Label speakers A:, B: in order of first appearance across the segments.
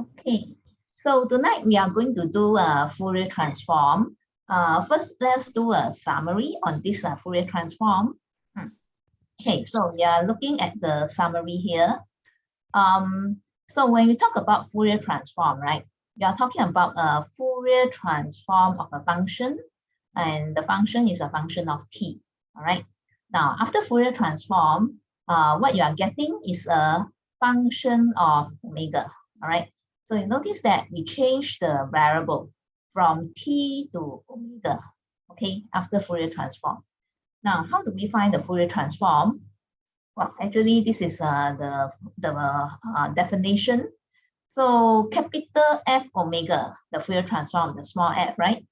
A: Okay, so tonight we are going to do a Fourier transform. First, let's do a summary on this Fourier transform. Okay, so we are looking at the summary here. So when we talk about Fourier transform, right, we are talking about a Fourier transform of a function, and the function is a function of t. All right. Now, after Fourier transform, what you are getting is a function of omega. All right. So you notice that we change the variable from t to omega, okay, after Fourier transform. Now, how do we find the Fourier transform? Well, actually, this is the definition. So capital F omega, the Fourier transform, the small f, right,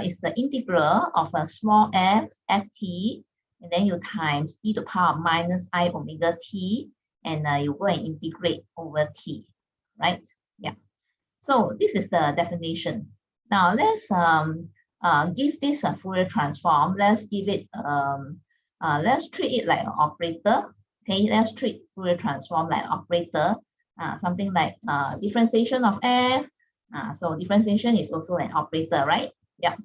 A: is the integral of a small f, ft, and then you times e to the power minus I omega t, and you go and integrate over t. Right? Yeah. So this is the definition. Now let's give this a Fourier transform. Let's give it let's treat it like an operator. Okay, let's treat Fourier transform like an operator. Something like differentiation of f. So differentiation is also an operator, right? Yeah.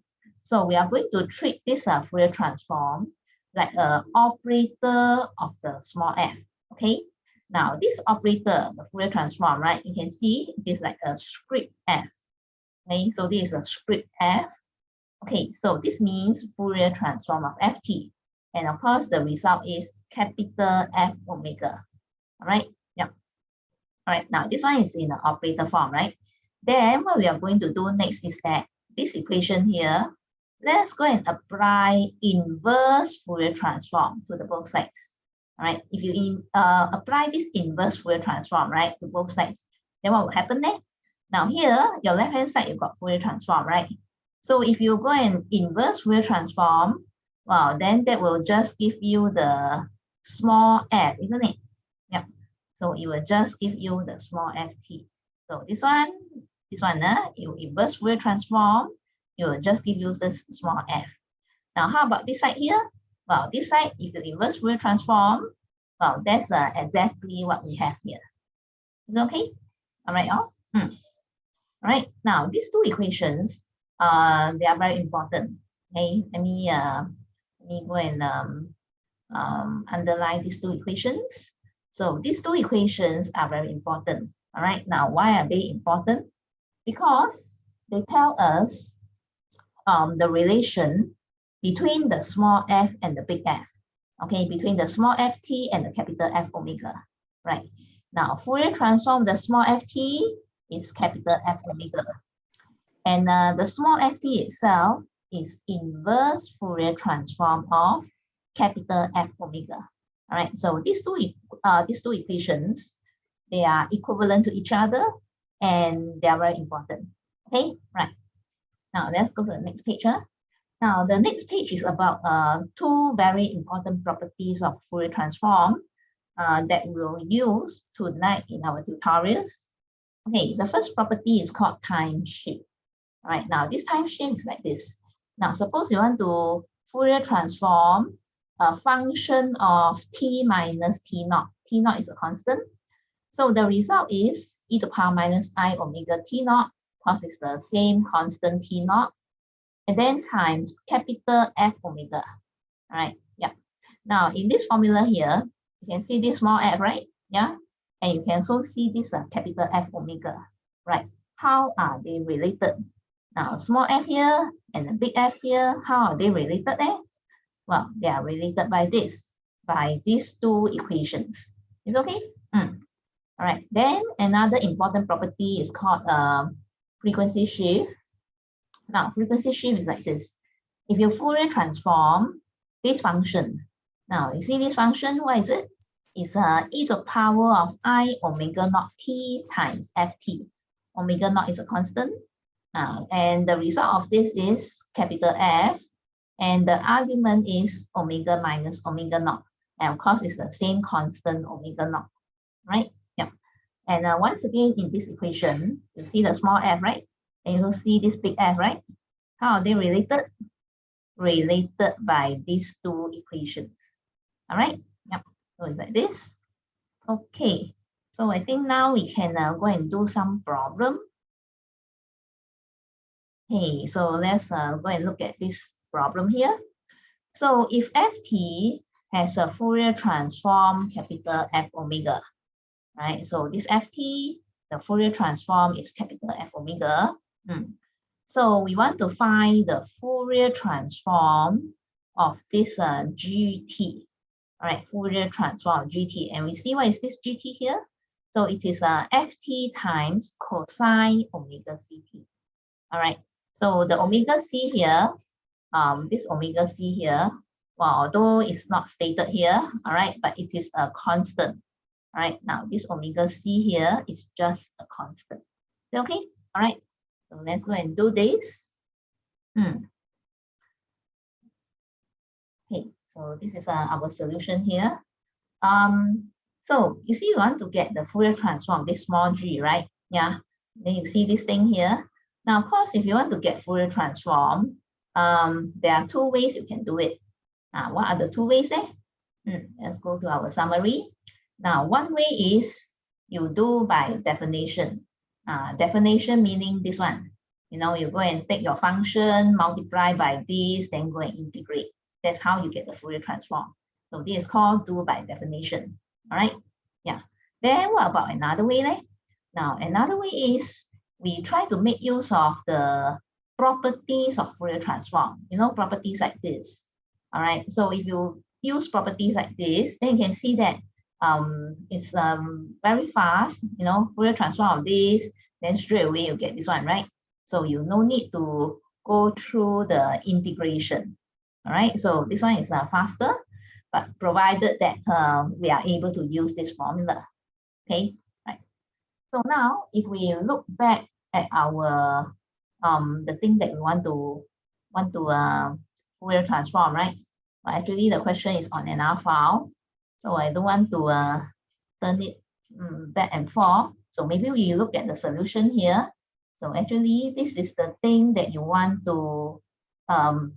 A: So we are going to treat this Fourier transform like an operator of the small f. Okay. Now, this operator, the Fourier transform, right? You can see it is like a script f. Okay, so this is a script f. Okay, so this means Fourier transform of ft. And of course, the result is capital F omega. All right, yep. All right, now this one is in the operator form, right? Then what we are going to do next is that this equation here, let's go and apply inverse Fourier transform to the both sides. All right, if you apply this inverse Fourier transform, right, to both sides, then what will happen there? Now here, your left-hand side, you've got Fourier transform, right? So if you go and inverse Fourier transform, well, then that will just give you the small f, isn't it? Yeah. So it will just give you the small ft. So this one, you inverse Fourier transform, it will just give you this small f. Now, how about this side here? Well, this side, if you inverse Fourier transform, well, that's exactly what we have here. Is it okay? All right, all? All right, now these two equations, they are very important. Okay, let me go and underline these two equations. So these two equations are very important. All right, now why are they important? Because they tell us the relation between the small f and the big F, okay, between the small ft and the capital F omega, right? Now, Fourier transform the small ft is capital F omega, and the small ft itself is inverse Fourier transform of capital F omega. All right, so these two equations, they are equivalent to each other, and they are very important. Okay, right. Now let's go to the next page. Now, the next page is about two very important properties of Fourier transform that we'll use tonight in our tutorials. Okay, the first property is called time shift. All right, now this time shift is like this. Now, suppose you want to Fourier transform a function of t minus t naught. T naught is a constant. So the result is e to the power minus I omega t naught, because it's the same constant t naught, and then times capital F omega. All right, yeah. Now in this formula here, you can see this small f, right? Yeah, and you can also see this capital F omega, right? How are they related? Now small f here and the big F here, how are they related there? Well, they are related by these two equations. Is okay? All right, then another important property is called frequency shift. Now, frequency shift is like this. If you Fourier transform this function, now you see this function, what is it? It's e to the power of I omega naught t times ft. Omega naught is a constant. And the result of this is capital F. And the argument is omega minus omega naught. And of course, it's the same constant omega naught, right? Yeah. And once again, in this equation, you see the small f, right? And you see this big F, right? How are they related? Related by these two equations. All right? Yep. So it's like this. Okay. So I think now we can go and do some problem. Okay, so let's go and look at this problem here. So if ft has a Fourier transform capital F omega, right? So this ft, the Fourier transform is capital F omega. So we want to find the Fourier transform of this gt. All right, Fourier transform gt, and we see what is this gt here. So it is ft times cosine omega ct. All right, so the omega c here, this omega c here, well, although it's not stated here, all right, but it is a constant. All right, now this omega c here is just a constant. Okay, all right, so let's go and do this. Okay, so this is our solution here. So you see, you want to get the Fourier transform, this small g, right? Yeah, then you see this thing here. Now, of course, if you want to get Fourier transform, there are two ways you can do it. What are the two ways? Let's go to our summary. Now, one way is you do by definition. Definition meaning this one. You know, you go and take your function, multiply by this, then go and integrate. That's how you get the Fourier transform. So this is called do by definition. All right. Yeah. Then what about another way? Now, another way is we try to make use of the properties of Fourier transform. You know, properties like this. All right. So if you use properties like this, then you can see that it's very fast. You know, Fourier transform of this, then straight away you get this one, right? So you no need to go through the integration. All right. So this one is faster, but provided that we are able to use this formula. Okay. Right. So now, if we look back at our the thing that we want to Fourier transform, right? But actually, the question is on another file, so I don't want to turn it back and forth. So maybe we look at the solution here. So actually, this is the thing that you want to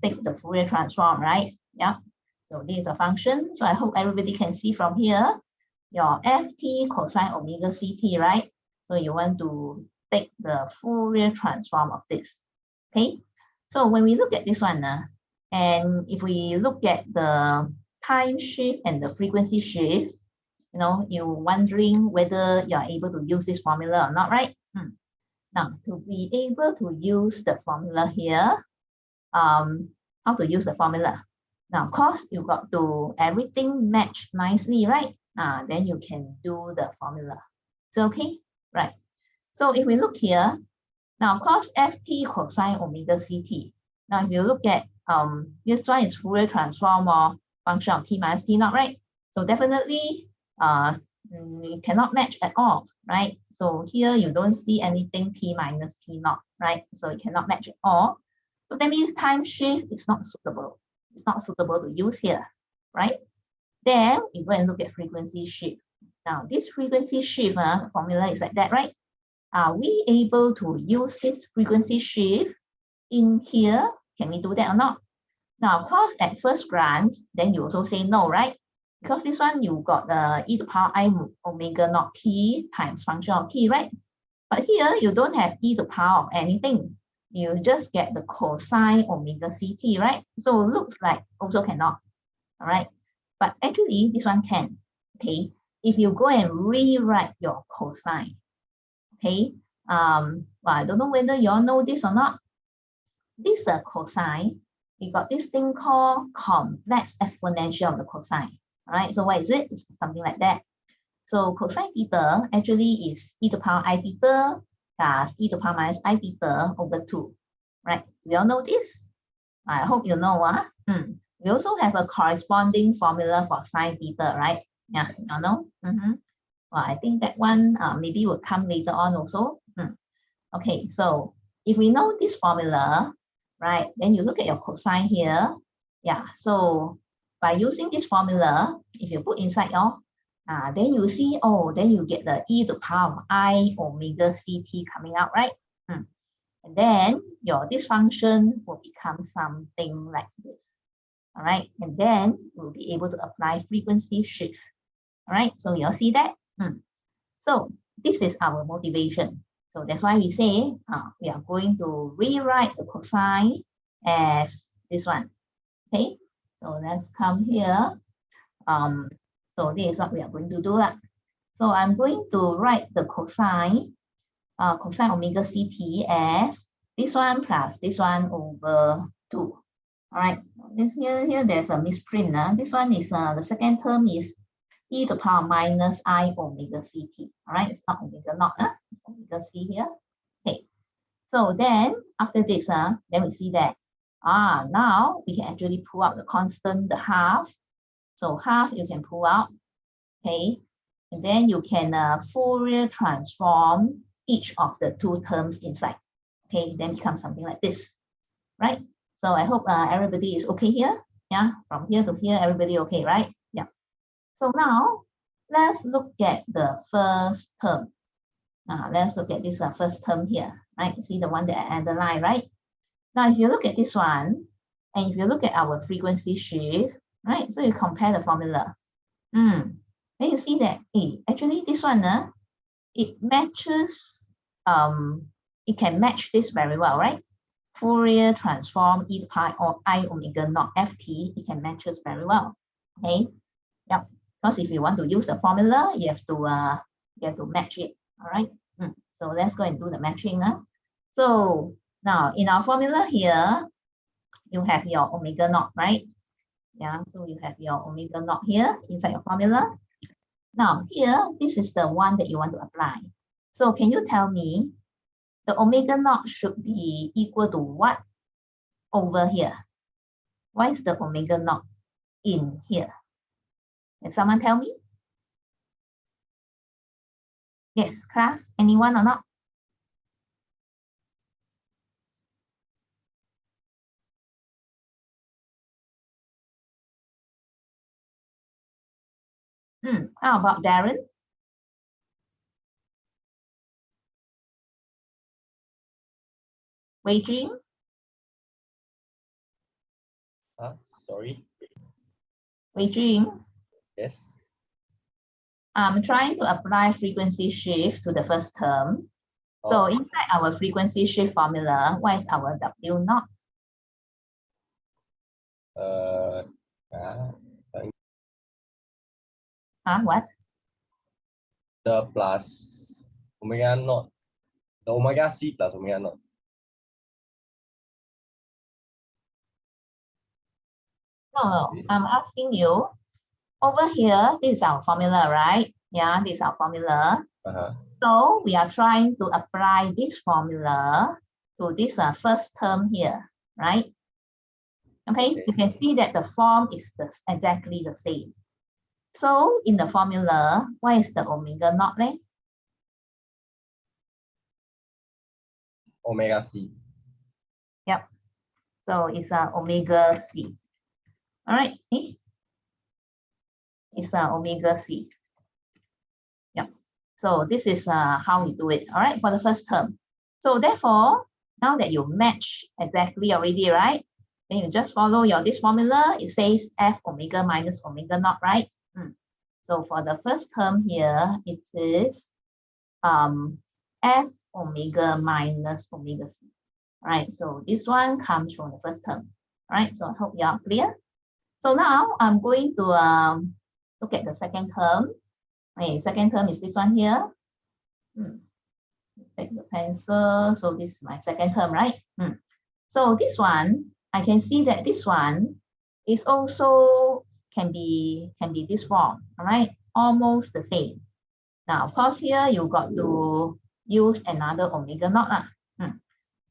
A: take the Fourier transform, right? Yeah. So this is a function. So I hope everybody can see from here your ft cosine omega ct, right? So you want to take the Fourier transform of this. Okay. So when we look at this one, and if we look at the time shift and the frequency shift, you know, you're wondering whether you're able to use this formula or not, right? Now, to be able to use the formula here, how to use the formula? Now, of course, you got to everything match nicely, right? Then you can do the formula. So, okay, right. So if we look here, now, of course, ft cosine omega ct. Now, if you look at this one is Fourier transform or function of t minus t naught, right? So definitely, you cannot match at all, right? So here you don't see anything t minus t naught, right? So it cannot match at all. So that means time shift is not suitable. It's not suitable to use here, right? Then you go and look at frequency shift. Now this frequency shift formula is like that, right? Are we able to use this frequency shift in here? Can we do that or not? Now, of course, at first glance, then you also say no, right? Because this one you got the e to the power I omega naught t times function of t, right? But here you don't have e to the power of anything. You just get the cosine omega ct, right? So it looks like also cannot, all right? But actually this one can, okay? If you go and rewrite your cosine, okay? Well, I don't know whether you all know this or not. This cosine, we got this thing called complex exponential of the cosine. All right, so what is it? It's something like that. So cosine theta actually is e to the power I theta plus e to the power minus I theta over 2. Right? We all know this? I hope you know. We also have a corresponding formula for sine theta, right? Yeah, you all know? Well, I think that one maybe will come later on also. Okay, so if we know this formula, right, then you look at your cosine here. Yeah, so by using this formula, if you put inside your, then you see, oh, then you get the e to the power of I omega ct coming out, right? And then this function will become something like this. All right, and then we'll be able to apply frequency shift. All right, so you'll see that. So this is our motivation. So that's why we say we are going to rewrite the cosine as this one. Okay, so let's come here. So this is what we are going to do. So I'm going to write the cosine omega CT as this one plus this one over 2. All right, this here there's a misprint. This one is the second term is e to the power minus I omega CT. All right, it's not omega naught, it's omega C here. Okay, so then after this, then we see that now we can actually pull out the constant, the half. So half you can pull out, okay, and then you can Fourier transform each of the two terms inside. Okay, then become something like this, right? So I hope everybody is okay here. Yeah, from here to here, everybody okay, right? Yeah. So now let's look at the first term. Let's look at this first term here, right? You see the one that I underlined, right? Now, if you look at this one, and if you look at our frequency shift, right? So you compare the formula. Then you see that, actually this one, it matches, it can match this very well, right? Fourier transform e to the power or I omega naught ft, it can match us very well. Okay, yep. Because if you want to use the formula, you have to match it. All right. So let's go and do the matching. So now in our formula here, you have your omega naught, right? Yeah. So you have your omega naught here inside your formula. Now here, this is the one that you want to apply. So can you tell me the omega naught should be equal to what over here? Why is the omega naught in here? Can someone tell me? Yes, class, anyone or not? How about Darren? Wei Jing?
B: Sorry.
A: Wei Jing?
B: Yes.
A: I'm trying to apply frequency shift to the first term. So inside our frequency shift formula, what is our W naught? What?
B: The plus omega naught. The omega C plus omega naught.
A: No, I'm asking you, over here, this is our formula, right? Yeah, this is our formula. So we are trying to apply this formula to this first term here, right? Okay, you can see that the form is exactly the same. So in the formula, what is the omega naught then?
B: Omega C.
A: Yep. So it's omega C. All right. It's omega C. Yep. So this is how we do it. All right, for the first term. So therefore, now that you match exactly already, right? Then you just follow this formula. It says F omega minus omega naught, right? So for the first term here, it is F omega minus omega C. All right, so this one comes from the first term. All right, so I hope you are clear. So now I'm going to look at the second term. Okay, second term is this one here. Take the pencil. So this is my second term, right? So this one, I can see that this one is also can be this form. All right, almost the same. Now, of course, here you got to use another omega naught.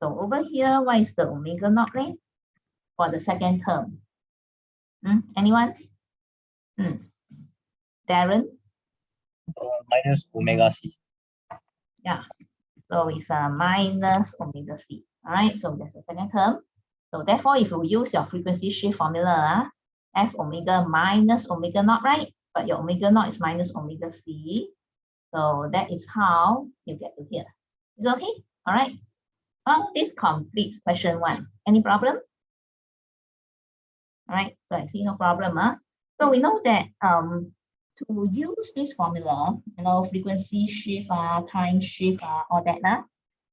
A: So over here, what is the omega naught rate for the second term? Anyone? Darren?
B: Minus omega C.
A: Yeah. So it's a minus omega C. All right. So that's the second term. So therefore, if you use your frequency shift formula, F omega minus omega naught, right? But your omega naught is minus omega C. So that is how you get to here. Is it okay? All right. Well, this completes question 1. Any problem? All right. So I see no problem. So we know that to use this formula, frequency shift, time shift, all that,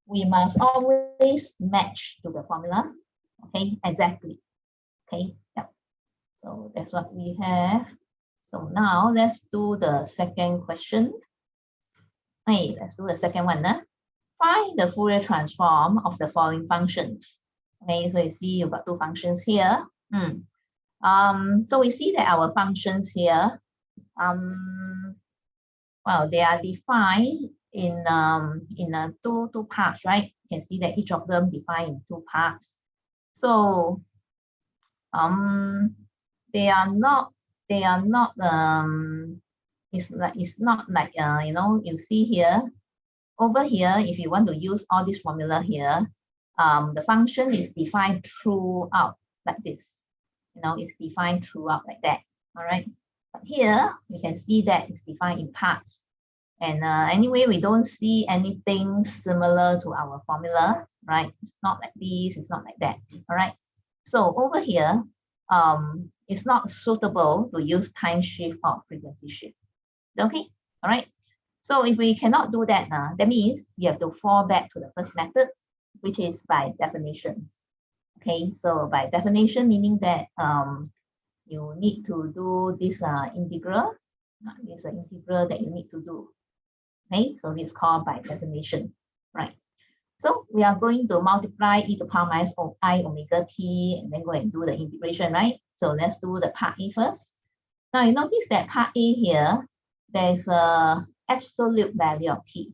A: we must always match to the formula. Okay, exactly. Okay, yeah. So that's what we have. So now let's do the second question. Hey, let's do the second one. Find the Fourier transform of the following functions. Okay, so you see you've got two functions here. So we see that our functions here, well, they are defined in two parts, right? You can see that each of them defined in two parts. So they are not it's not like you see here. Over here, if you want to use all this formula here, the function is defined throughout like this. It's defined throughout like that. All right. But here we can see that it's defined in parts. And anyway, we don't see anything similar to our formula, right? It's not like this, it's not like that. All right. So over here, it's not suitable to use time shift or frequency shift. Okay. All right. So if we cannot do that, that means you have to fall back to the first method, which is by definition. Okay, so by definition, meaning that you need to do this integral. There's an integral that you need to do. Okay, so it's called by definition, right? So we are going to multiply e to the power minus I omega t and then go and do the integration, right? So let's do the part A first. Now you notice that part A here, there's a absolute value of t.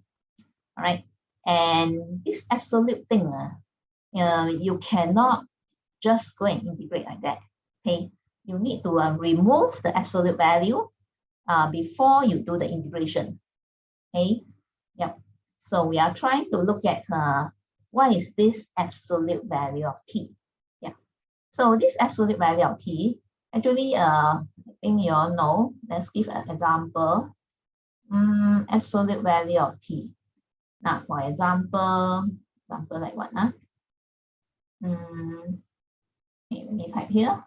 A: All right, and this absolute thing, you cannot just go and integrate like that. Okay, you need to remove the absolute value before you do the integration. Okay, yeah. So we are trying to look at what is this absolute value of t. Yeah. So this absolute value of t, actually, I think you all know. Let's give an example. Absolute value of t. Now, for example like what? Okay, let me type here.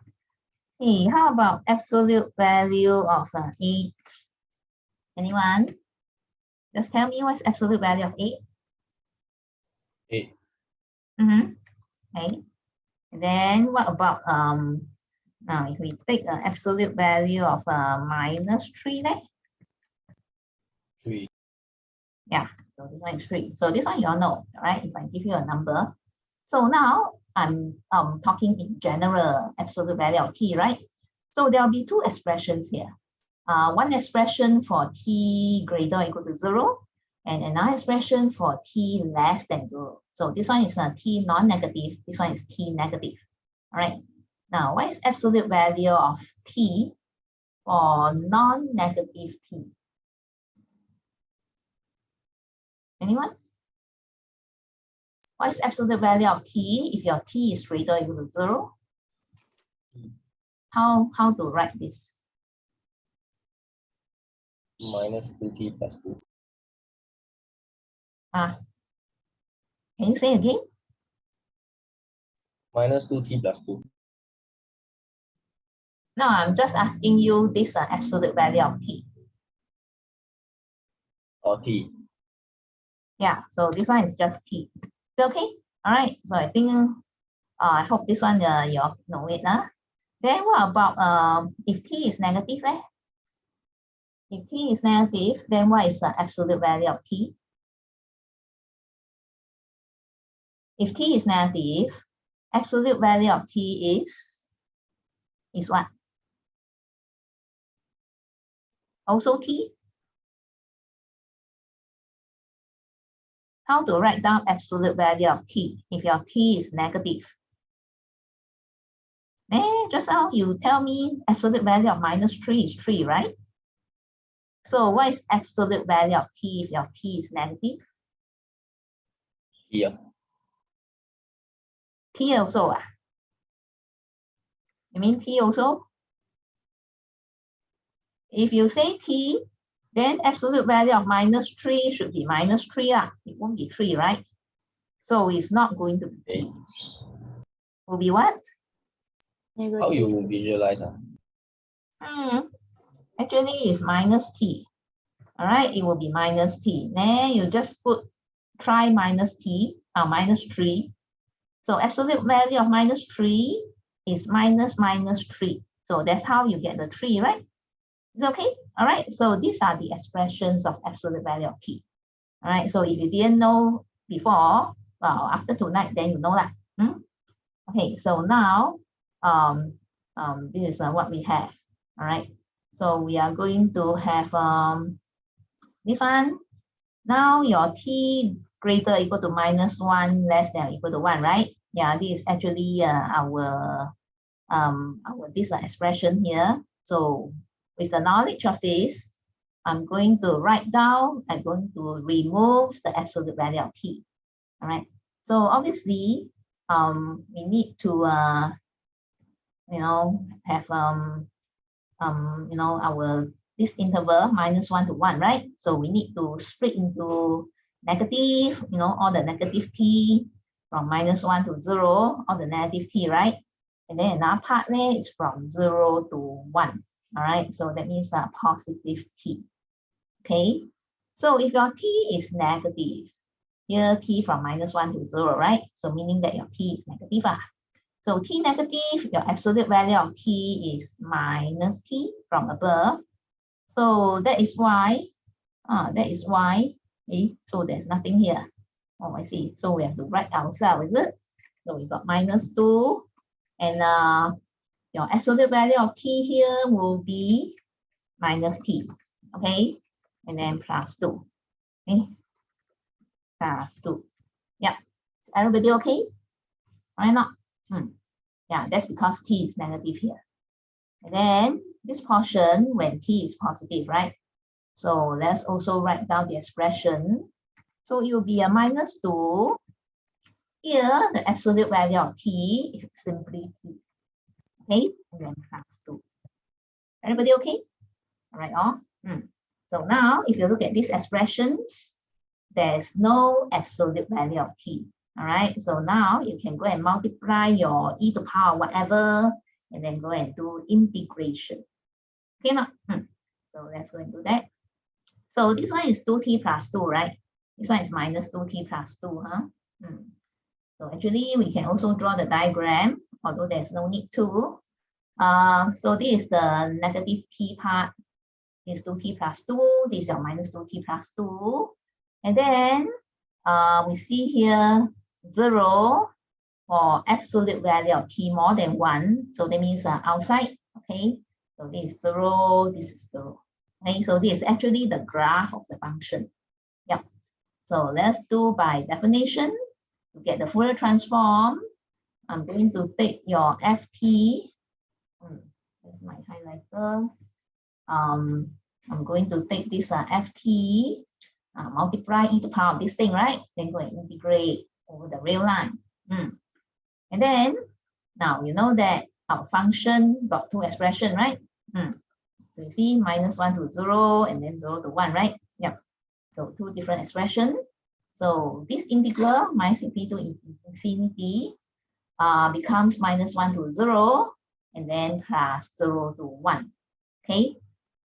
A: Hey, how about absolute value of 8? Anyone? Just tell me what's absolute value of 8?
B: 8.
A: Okay. And then what about now if we take an absolute value of minus 3 there?
B: 3.
A: Yeah, so this one is 3. So this one you all know, right? If I give you a number. So now I'm talking in general absolute value of t, right? So there'll be two expressions here. One expression for t greater or equal to 0, and another expression for t less than 0. So this one is a t non-negative, this one is t negative. All right. Now, what is absolute value of t for non-negative t? Anyone? What is absolute value of t if your t is greater or equal to 0? How to write this?
B: Minus 2t plus 2.
A: Can you say again?
B: Minus 2t plus 2.
A: No, I'm just asking you this absolute value of t.
B: Or t.
A: Yeah, so this one is just t. Okay, all right. So I think I hope this one you know it. Then what about if t is negative? If t is negative, then what is the absolute value of t? If t is negative, absolute value of t is what? Also t? How to write down absolute value of t if your t is negative? Just now you tell me absolute value of minus 3 is 3, right? So what is absolute value of t if your t is negative?
B: Here.
A: T also? You mean t also? If you say t, then absolute value of minus 3 should be minus 3. It won't be 3, right? So it's not going to be t. Will be what?
B: How you visualize?
A: actually is minus t. All right, it will be minus t. Then you just try minus t, minus 3. So absolute value of minus 3 is minus 3. So that's how you get the 3, right? It's okay. All right. So these are the expressions of absolute value of t. All right. So if you didn't know before, well, after tonight, then you know that. Okay. So now, this is what we have. All right. So we are going to have this one. Now your t greater or equal to minus 1, less than or equal to 1, right? Yeah, this is actually our this expression here. So with the knowledge of this, I'm going to write down, I'm going to remove the absolute value of t. All right. So obviously, we need to have our this interval minus 1 to 1, right? So we need to split into negative, all the negative t from minus 1 to 0, all the negative t, right? And then another part there is from 0 to 1. All right, so that means positive t. Okay, so if your t is negative, here t from minus 1 to 0, right? So meaning that your t is negative. So t negative, your absolute value of t is minus t from above. So that is why, so there's nothing here. Oh, I see. So we have to write ourselves, is it? So we got minus 2, and your absolute value of t here will be minus t, okay? And then plus 2, okay? Plus 2. Yeah, is everybody okay? Why not? Yeah, that's because t is negative here. And then this portion when t is positive, right? So let's also write down the expression. So it will be a minus 2. Here, the absolute value of t is simply t. Okay, and then plus 2. Everybody okay? All right, all. So now, if you look at these expressions, there's no absolute value of t. All right, so now you can go and multiply your e to the power whatever, and then go and do integration. Okay, now. So let's go and do that. So this one is 2t plus 2, right? This one is minus 2t plus 2, huh? So actually, we can also draw the diagram, although there's no need to. So this is the negative t part. This is 2t plus 2. This is your minus 2t plus 2. And then we see here 0 for absolute value of t more than 1. So that means outside. Okay. So this is 0. This is 0. Okay. So this is actually the graph of the function. Yep. So let's do by definition. To get the Fourier transform, I'm going to take your ft. That's my highlighter. I'm going to take this ft, multiply e to the power of this thing, right? Then go and integrate over the real line. And then now you know that our function got two expressions, right? So you see minus 1 to 0 and then 0 to 1, right? Yeah. So two different expressions. So this integral minus infinity to infinity becomes minus 1 to 0 and then plus 0 to 1. Okay.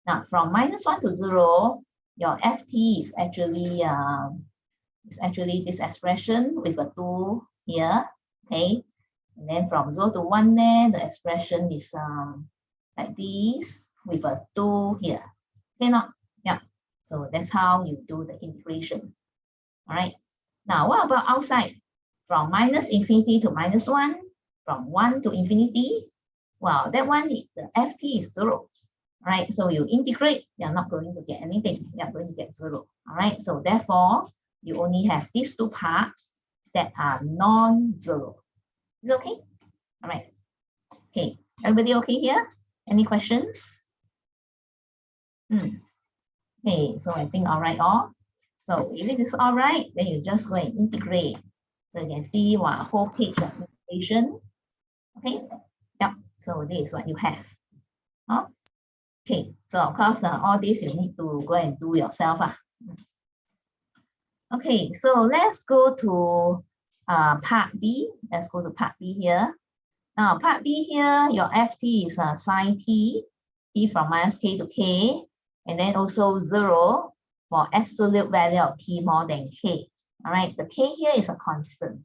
A: Now from minus 1 to 0, your ft is actually this expression with a 2 here. Okay. And then from 0 to 1 there, the expression is like this with a 2 here. Okay, not? Yeah. So that's how you do the integration. All right. Now, what about outside? From minus infinity to minus 1, from 1 to infinity, well, that one, the ft is 0. All right. So you integrate, you're not going to get anything. You're going to get 0. All right. So therefore, you only have these two parts that are non-zero. Is it okay? All right. Okay. Everybody okay here? Any questions? Okay. So I think all right, all. So if it is all right, then you just go and integrate. So you can see a whole page of integration. Okay. Yep. So this is what you have. Okay. So of course, all this you need to go and do yourself. Okay. So let's go to part B. Let's go to part B here. Now part B here, your ft is sine t t from minus k to k, and then also 0 for absolute value of t more than k. All right, the k here is a constant.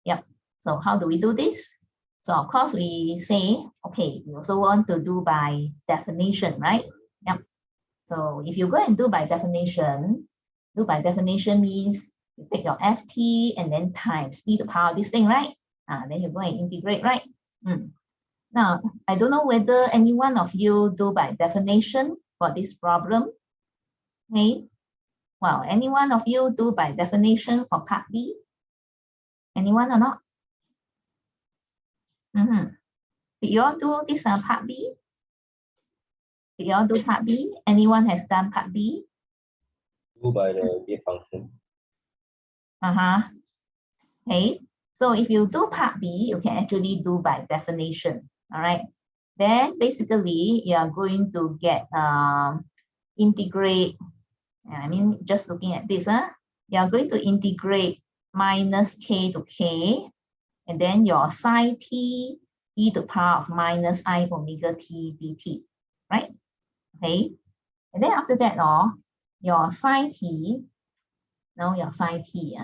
A: Yep. So how do we do this? So of course we say, okay, we also want to do by definition, right? Yep. So if you go and do by definition means you take your ft and then times e to the power of this thing, right? Then you go and integrate, right? Now, I don't know whether any one of you do by definition for this problem. Okay. Well, any one of you do by definition for part B? Anyone or not? Did you all do this part B? Did you all do part B? Anyone has done part B?
B: Do by the gate function.
A: Okay. So if you do part B, you can actually do by definition. All right. Then basically you are going to get integrate. I mean, just looking at this, you are going to integrate minus k to k, and then your sine t e to the power of minus I omega t dt, right? Okay. And then after that, your sine t, your sine t,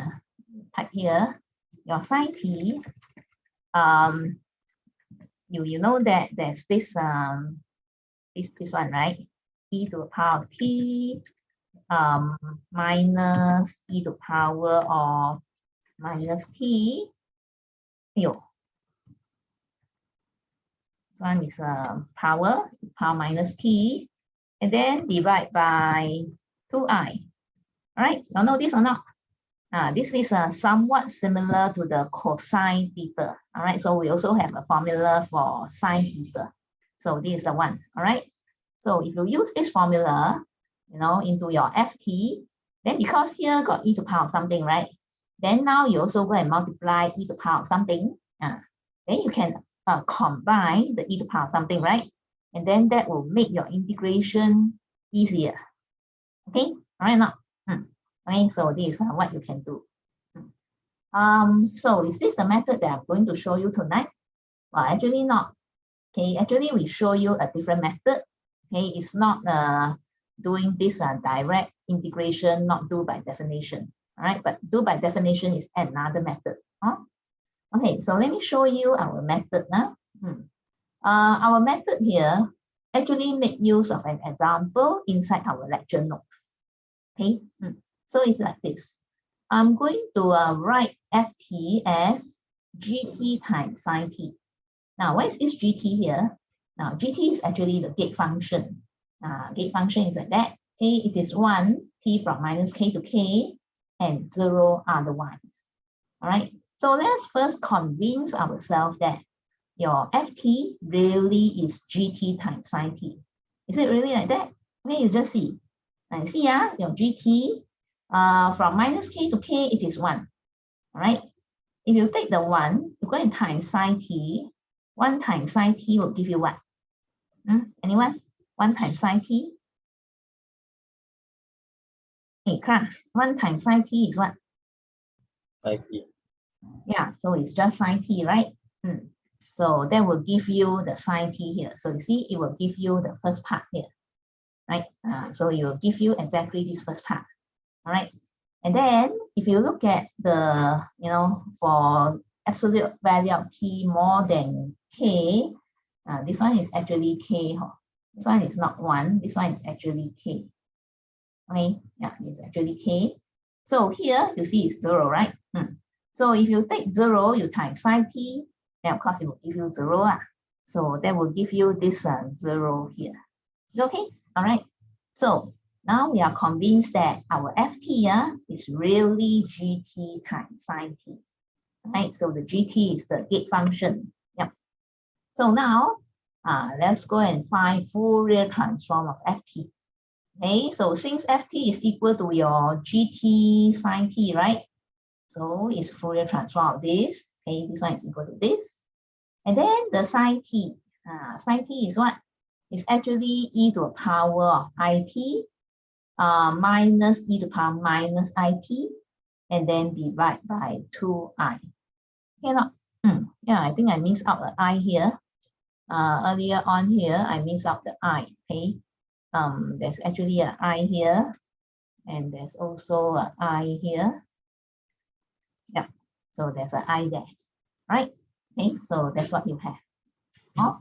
A: type here, your sine t, you know that there's this this one, right? E to the power of t minus e to the power of minus t. This one is power minus t, and then divide by 2i. All right, you know this or not? This is somewhat similar to the cosine theta. All right, so we also have a formula for sine theta. So this is the one. All right, so if you use this formula, into your ft, then because here got e to the power of something, right? Then now you also go and multiply e to the power of something. Then you can combine the e to the power of something, right? And then that will make your integration easier. Okay, all right now. Okay, so this is what you can do. So is this the method that I'm going to show you tonight? Well, actually not. Okay, actually we show you a different method. Okay, it's not doing this direct integration, not do by definition. All right, but do by definition is another method. Okay, so let me show you our method now. Our method here actually make use of an example inside our lecture notes. Okay, so it's like this. I'm going to write ft as gt times sine t. Now, what is this gt here? Now, gt is actually the gate function. Gate function is like that. Okay, it is 1, t from minus k to k, and 0 otherwise. All right, so let's first convince ourselves that your ft really is gt times sine t. Is it really like that? Okay, you just see. Now, you see, your gt from minus k to k, it is 1. All right, if you take the 1, you go and times sine t. 1 times sine t will give you what? Anyone? 1 times sine t? Hey, class, 1 times sine t is what?
B: Sine t.
A: Yeah, so it's just sine t, right? So that will give you the sine t here. So you see, it will give you the first part here, right? So it will give you exactly this first part. All right. And then if you look at the, for absolute value of t more than k, this one is actually k. This one is not 1. This one is actually k. Okay, yeah, it's actually k. So here you see it's 0, right? So if you take 0, you times sine t, then of course it will give you 0. So that will give you this 0 here. Okay, all right. So now we are convinced that our ft is really gt times sine t. Right, so the gt is the gate function. Yep. So now let's go and find Fourier transform of ft. Okay, so since ft is equal to your gt sine t, right? So it's Fourier transform of this. Okay, this one is equal to this. And then the sine t. Sine t is what? It's actually e to the power of it minus e to the power minus it, and then divide by 2i. Okay, not? Yeah, I think I missed out an I here. earlier on here, I missed out the I, okay? There's actually an I here, and there's also an I here. Yeah, so there's an I there, right? Okay, so that's what you have. Oh,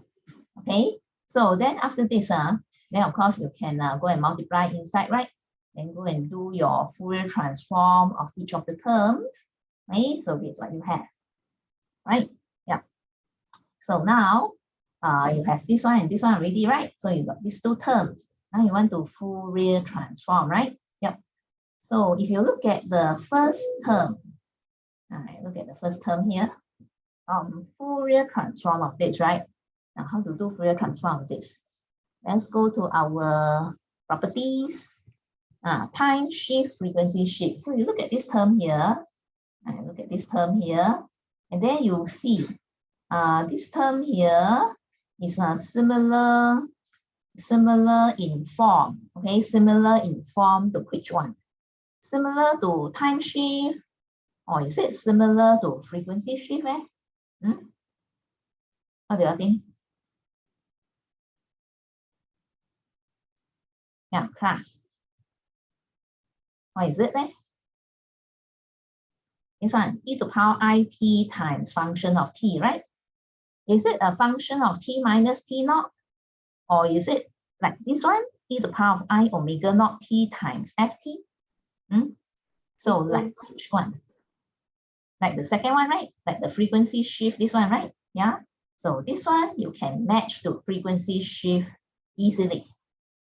A: okay, so then after this, then of course you can go and multiply inside, right? Then go and do your Fourier transform of each of the terms, right? So this is what you have, right? Yeah. So now you have this one and this one already, right? So you got these two terms. Now you want to Fourier transform, right? Yep. So if you look at the first term, look at the first term here. Fourier transform of this, right? Now how to do Fourier transform of this? Let's go to our properties. Time shift, frequency shift. So you look at this term here, and look at this term here, and then you see this term here is similar in form. Okay, similar in form to which one? Similar to time shift, or is it similar to frequency shift? What do you think? Yeah, class. What is it then? This one, e to the power it times function of t, right? Is it a function of t minus t naught? Or is it like this one, e to the power of I omega naught t times ft? So like which one? Like the second one, right? Like the frequency shift, this one, right? Yeah. So this one you can match to frequency shift easily,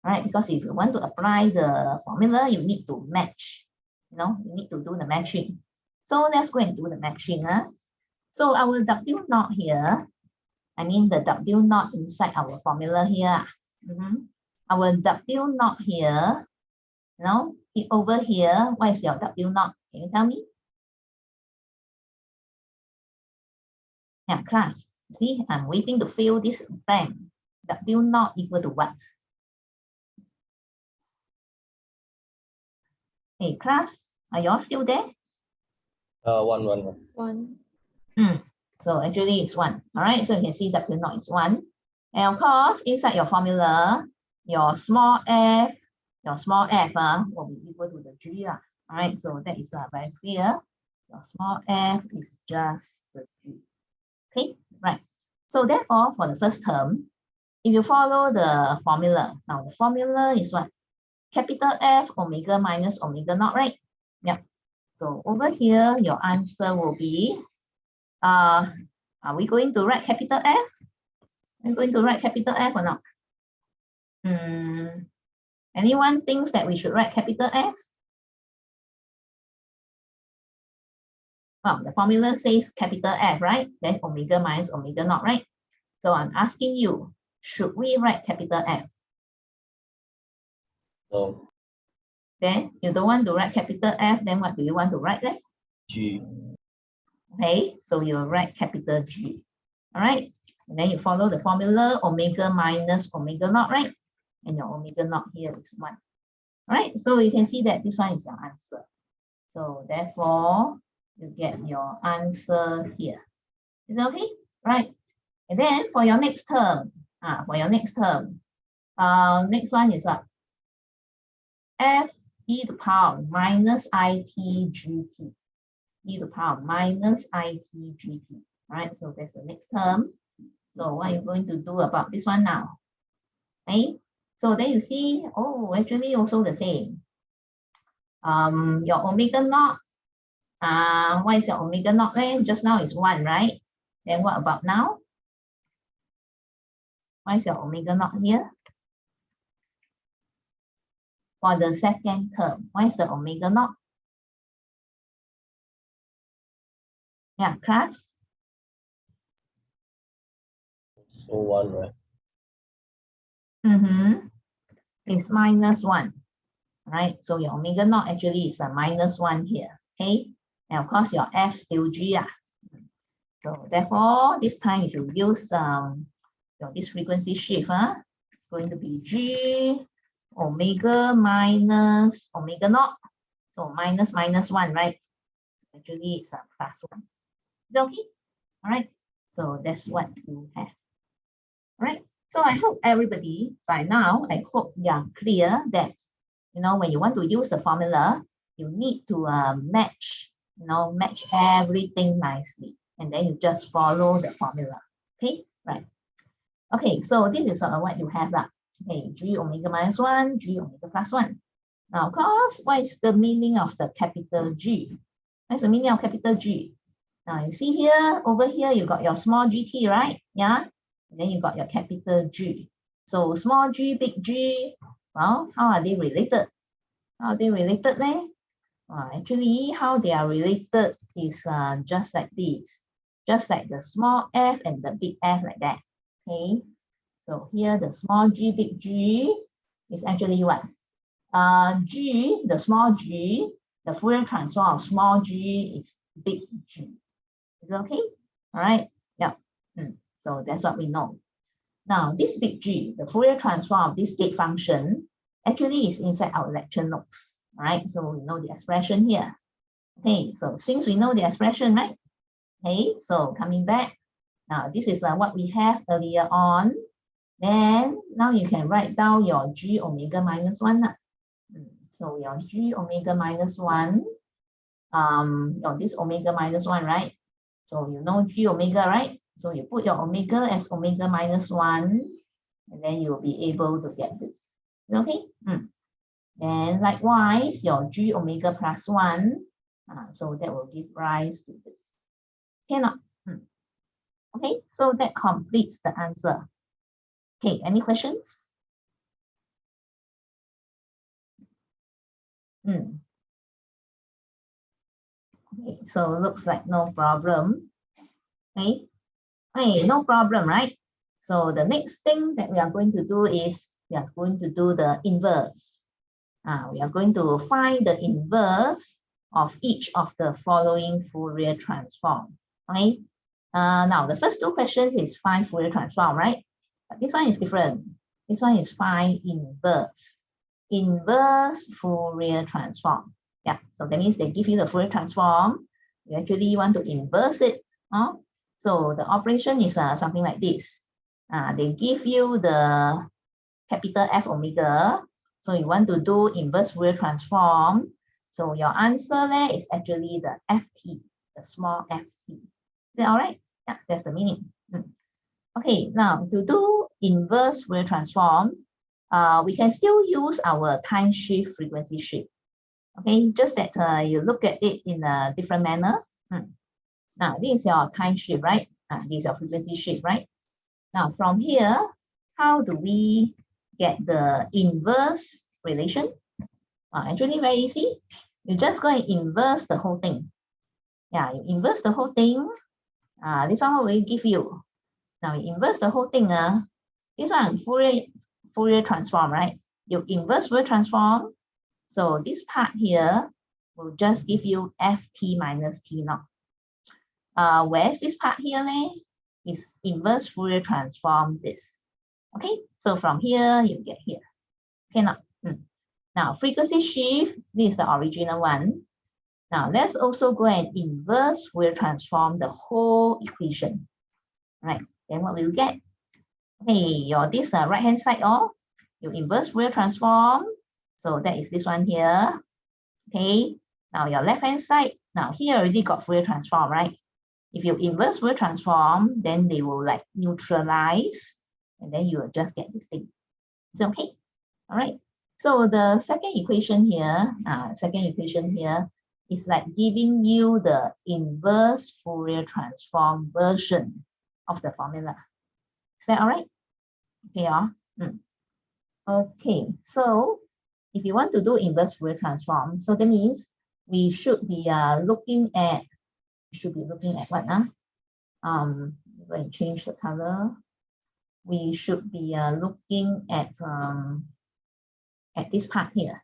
A: right? Because if you want to apply the formula, you need to match. You need to do the matching. So let's go and do the matching. So our W naught here, I mean the W naught inside our formula here. Our W naught here, over here, what is your W naught? Can you tell me? Yeah, class. See, I'm waiting to fill this blank. W naught equal to what? Hey, class, are you all still there?
B: 1.
A: So actually it's 1. All right, so you can see W naught is 1. And of course, inside your formula, your small f will be equal to the G. All right, so that is very clear. Your small f is just the G. Okay, right. So therefore, for the first term, if you follow the formula, now the formula is what? Capital F omega minus omega naught, right? Yep. So over here, your answer will be, are we going to write capital F? Are we going to write capital F or not? Anyone thinks that we should write capital F? Well, the formula says capital F, right? Then omega minus omega naught, right? So I'm asking you, should we write capital F?
B: No.
A: Then you don't want to write capital F, then what do you want to write then?
B: G.
A: Okay, so you write capital G. All right, and then you follow the formula omega minus omega naught, right? And your omega naught here is 1. All right, so you can see that this one is your answer. So therefore, you get your answer here. Is that okay? Right. And then for your next term, next one is what? F e to the power minus it gt. E to the power minus it gt. Right, so that's the next term. So what are you going to do about this one now? Okay, so then you see, oh, actually also the same. Your omega naught, what is your omega naught then? Just now is 1, right? Then what about now? What is your omega naught here? For the second term, what is the omega naught? Yeah, class?
B: So 1, right?
A: It's minus 1. Right, so your omega naught actually is a minus 1 here. Okay, and of course your F still G. So therefore, this time if you use this frequency shift, it's going to be G omega minus omega naught. So minus 1, right? Actually, it's a plus 1. Is that okay? All right. So that's what you have. right? So I hope everybody by now, I hope you are clear that, when you want to use the formula, you need to match, match everything nicely. And then you just follow the formula. Okay, right. Okay, so this is what you have. Okay, G omega minus 1, G omega plus 1. Now, of course, what is the meaning of the capital G? What's the meaning of capital G? Now, you see here, over here, you got your small gt, right? Yeah. And then you got your capital G. So small g, big G, well, how are they related? How are they related then? Actually, how they are related is just like this. Just like the small f and the big F like that. Okay. So here the small g, big G is actually what? G, the small g, the Fourier transform of small g is big G. Is it okay? All right. Yeah. So that's what we know. Now, this big G, the Fourier transform of this gate function, actually is inside our lecture notes. All right. So we know the expression here. Okay. So since we know the expression, right? Okay. So coming back, now this is what we have earlier on. Then now you can write down your G omega minus 1. So your G omega minus 1, this omega minus 1, right? So you know G omega, right? So you put your omega as omega minus 1, and then you'll be able to get this. Okay? And likewise, your G omega plus 1, so that will give rise to this. Cannot. Okay, so that completes the answer. Okay, any questions? Okay, so looks like no problem. Okay, no problem, right? So the next thing that we are going to do is we are going to do the inverse. We are going to find the inverse of each of the following Fourier transform. Okay. Now the first two questions is find Fourier transform, right? But this one is different. This one is find inverse. Inverse Fourier transform. Yeah. So that means they give you the Fourier transform. You actually want to inverse it. So the operation is something like this. They give you the capital F omega. So you want to do inverse Fourier transform. So your answer there is actually the ft, the small ft. Is that all right? Yeah, that's the meaning. Okay, now to do inverse Fourier transform, we can still use our time shift, frequency shift. Okay, just that you look at it in a different manner. Now, this is your time shift, right? This is your frequency shift, right? Now, from here, how do we get the inverse relation? Actually, very easy. You just go and inverse the whole thing. Yeah, you inverse the whole thing. This one will give you. Now, you inverse the whole thing. This one, Fourier transform, right? You inverse Fourier transform. So this part here will just give you ft minus t naught. Where's this part here? Is inverse Fourier transform this. Okay, so from here you get here. Okay, now frequency shift, this is the original one. Now let's also go and inverse Fourier transform the whole equation. Right, then what will you get? Okay, your this right hand side, you inverse Fourier transform. So that is this one here. Okay, now your left hand side, now here already got Fourier transform, right? If you inverse Fourier transform, then they will like neutralize, and then you will just get this thing. Is it okay? All right. So the second equation here is like giving you the inverse Fourier transform version of the formula. Is that all right? Okay, Okay, so if you want to do inverse Fourier transform, so that means we should be looking at what now? I'm going to change the color. We should be looking at this part here.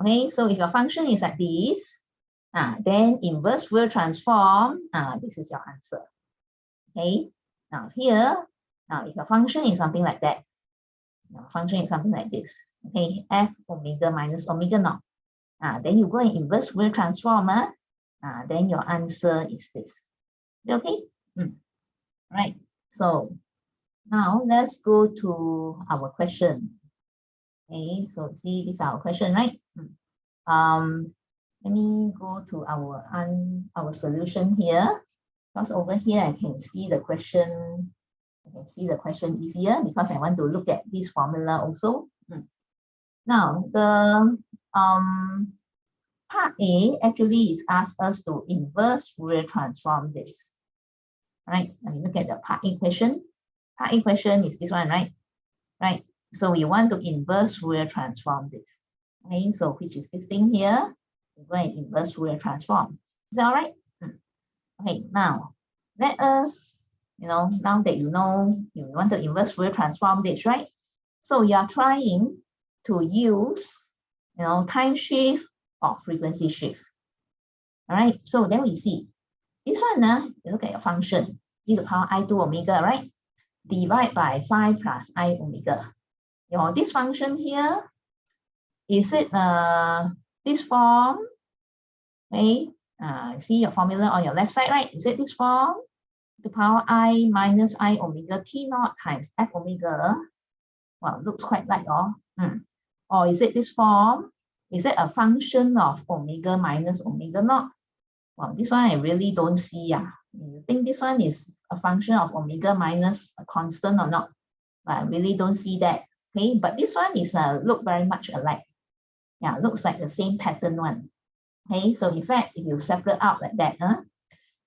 A: Okay, so if your function is like this, then inverse Fourier transform, this is your answer. Okay, now here, if your function is something like that, function is something like this. Okay, f omega minus omega naught. Then you go and inverse Fourier transform. Then your answer is this. Okay. Right. So Now let's go to our question. Okay, so see, this is our question, right? Let me go to our solution here. Because over here I can see the question. I can see the question easier because I want to look at this formula also. Now the part A actually is asked us to inverse Fourier transform this. Right? Let me look at the part A question. Part A question is this one, right? Right. So we want to inverse Fourier transform this. Okay, so which is this thing here? We're going to inverse Fourier transform. Is that all right? Okay, now let us, now that you know you want to inverse Fourier transform this, right? So you are trying to use, time shift or frequency shift. All right, so then we see this one, you look at your function, e to the power I2 omega, right? Divide by 5 plus I omega. This function here, is it this form? Okay, see your formula on your left side, right? Is it this form? To the power I minus I omega T naught times F omega. Well, looks quite like or is it this form? Is it a function of omega minus omega naught? Well, this one I really don't see. You think this one is a function of omega minus a constant or not? But I really don't see that. Okay, but this one is look very much alike. Yeah, looks like the same pattern one. Okay, so in fact, if you separate out like that,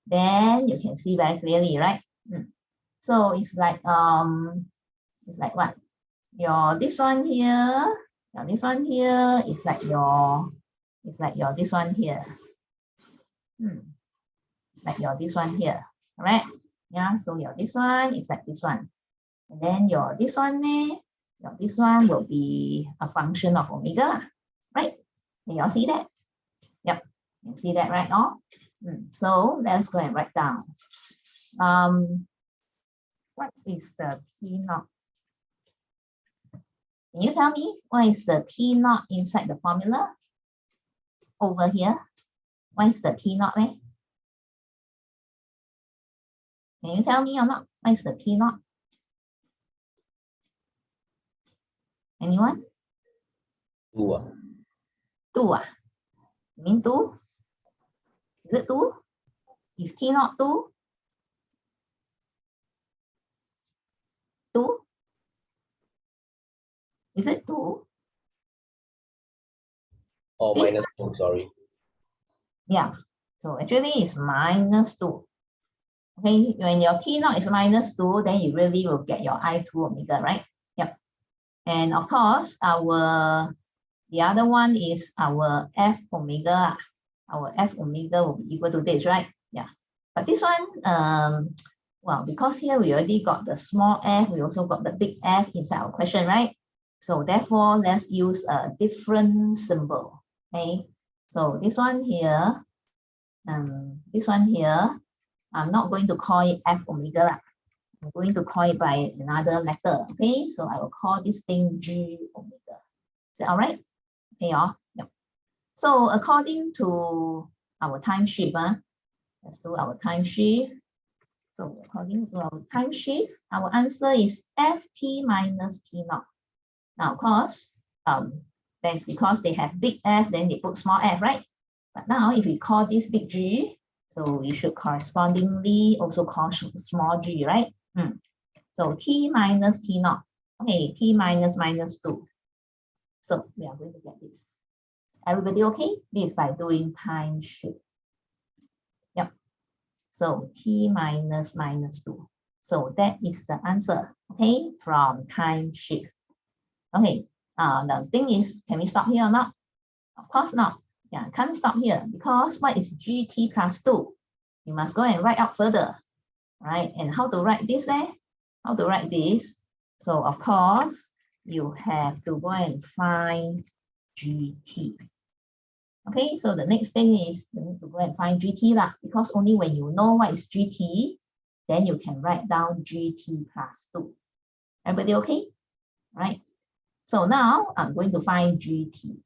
A: then you can see very clearly, right? So it's like what? This one here, this one here is like this one here. Like this one here, all right? Yeah, so this one is like this one. And then this one, this one will be a function of omega, right? Can you all see that? Yep, you can see that, right? So let's go and write down. What is the T naught? Can you tell me what is the T naught inside the formula? Over here, what is the T naught there? Can you tell me or not? What is the T naught? Anyone?
B: 2.
A: 2. You mean 2? Is it 2? Is T naught 2? 2? Is it 2?
B: Oh, minus 2, sorry.
A: Yeah, so actually it's minus 2. Okay, when your T naught is minus 2, then you really will get your I2 omega, right? Yep. And of course, the other one is our F omega. Our F omega will be equal to this, right? Yeah. But this one, well, because here we already got the small f, we also got the big F inside our question, right? So therefore, let's use a different symbol. Okay. So this one here, I'm not going to call it F omega. I'm going to call it by another letter. Okay. So I will call this thing G omega. Is that all right? Okay, yep. So according to our time shift, let's do our time shift. So according to our time shift, our answer is Ft minus T naught. Now, of course, that's because they have big F, then they put small f, right? But now if we call this big G, so we should correspondingly also call small g, right? So T minus T naught. Okay, T minus minus 2. So we are going to get this. Everybody okay? This by doing time shift. Yep. So T minus minus 2. So that is the answer, okay, from time shift. Okay, the thing is, can we stop here or not? Of course not. Yeah, can't stop here because what is GT plus 2? You must go and write out further, right? And how to write this, How to write this? So of course, you have to go and find GT. Okay, so the next thing is you need to go and find GT lah, because only when you know what is GT, then you can write down GT plus 2. Everybody okay? Right? So now I'm going to find GT.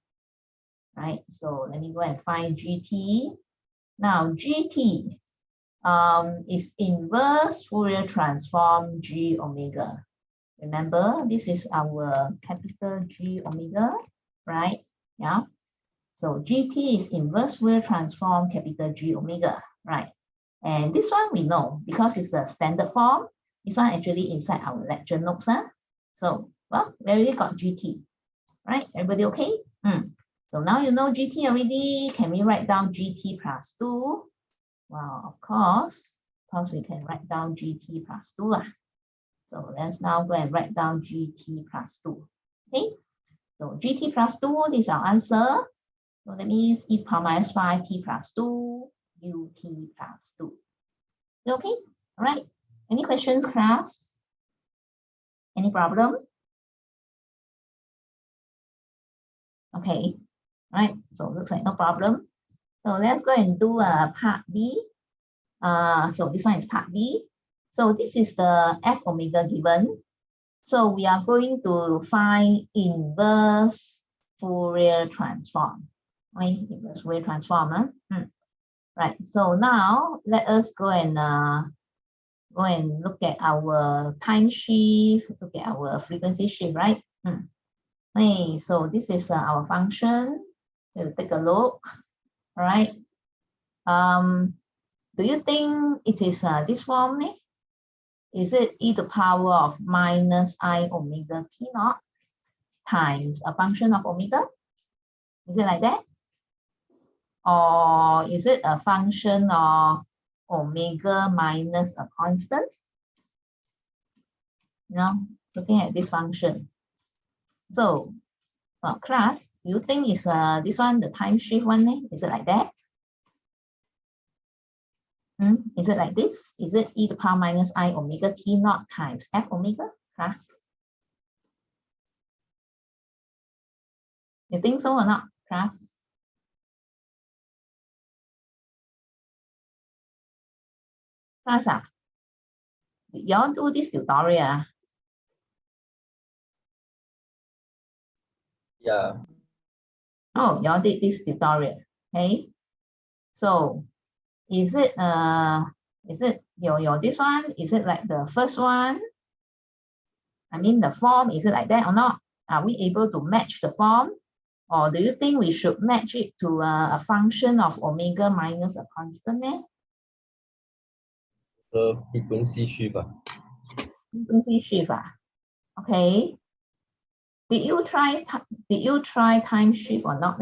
A: Right? So let me go and find GT. Now GT, is inverse Fourier transform G omega. Remember, this is our capital G omega, right? Yeah. So GT is inverse Fourier transform capital G omega, right? And this one we know because it's the standard form. This one actually inside our lecture notes. So, well, we already got GT, right? Everybody okay? So now you know GT already. Can we write down GT plus 2? Well, of course we can write down GT plus 2. So let's now go and write down GT plus 2. Okay, so GT plus 2 is our answer. So that means e power minus 5t plus 2 ut plus 2. Okay, all right. Any questions, class? Any problem? Okay, all right. So looks like no problem. So let's go and do part B. So this one is part B. So this is the f omega given. So we are going to find inverse Fourier transform. Okay, inverse Fourier transform. Right. So now let us go and look at our time shift, look at our frequency shift, right? Okay, so this is our function. So take a look. All right. Do you think it is this form? Is it e to the power of minus I omega t naught times a function of omega? Is it like that? Or is it a function of omega minus a constant? You know, looking at this function. So, class, you think is this one the time shift one? Is it like that? Is it like this? Is it e to the power minus I omega t naught times f omega, class? You think so or not, class? Class, did y'all do this tutorial?
B: Yeah.
A: Oh, y'all did this tutorial. Okay. So is it your this one? Is it like the first one? I mean the form, is it like that or not? Are we able to match the form? Or do you think we should match it to a function of omega minus a constant?
B: The frequency shift.
A: Frequency shift. Okay. Did you try time shift or not?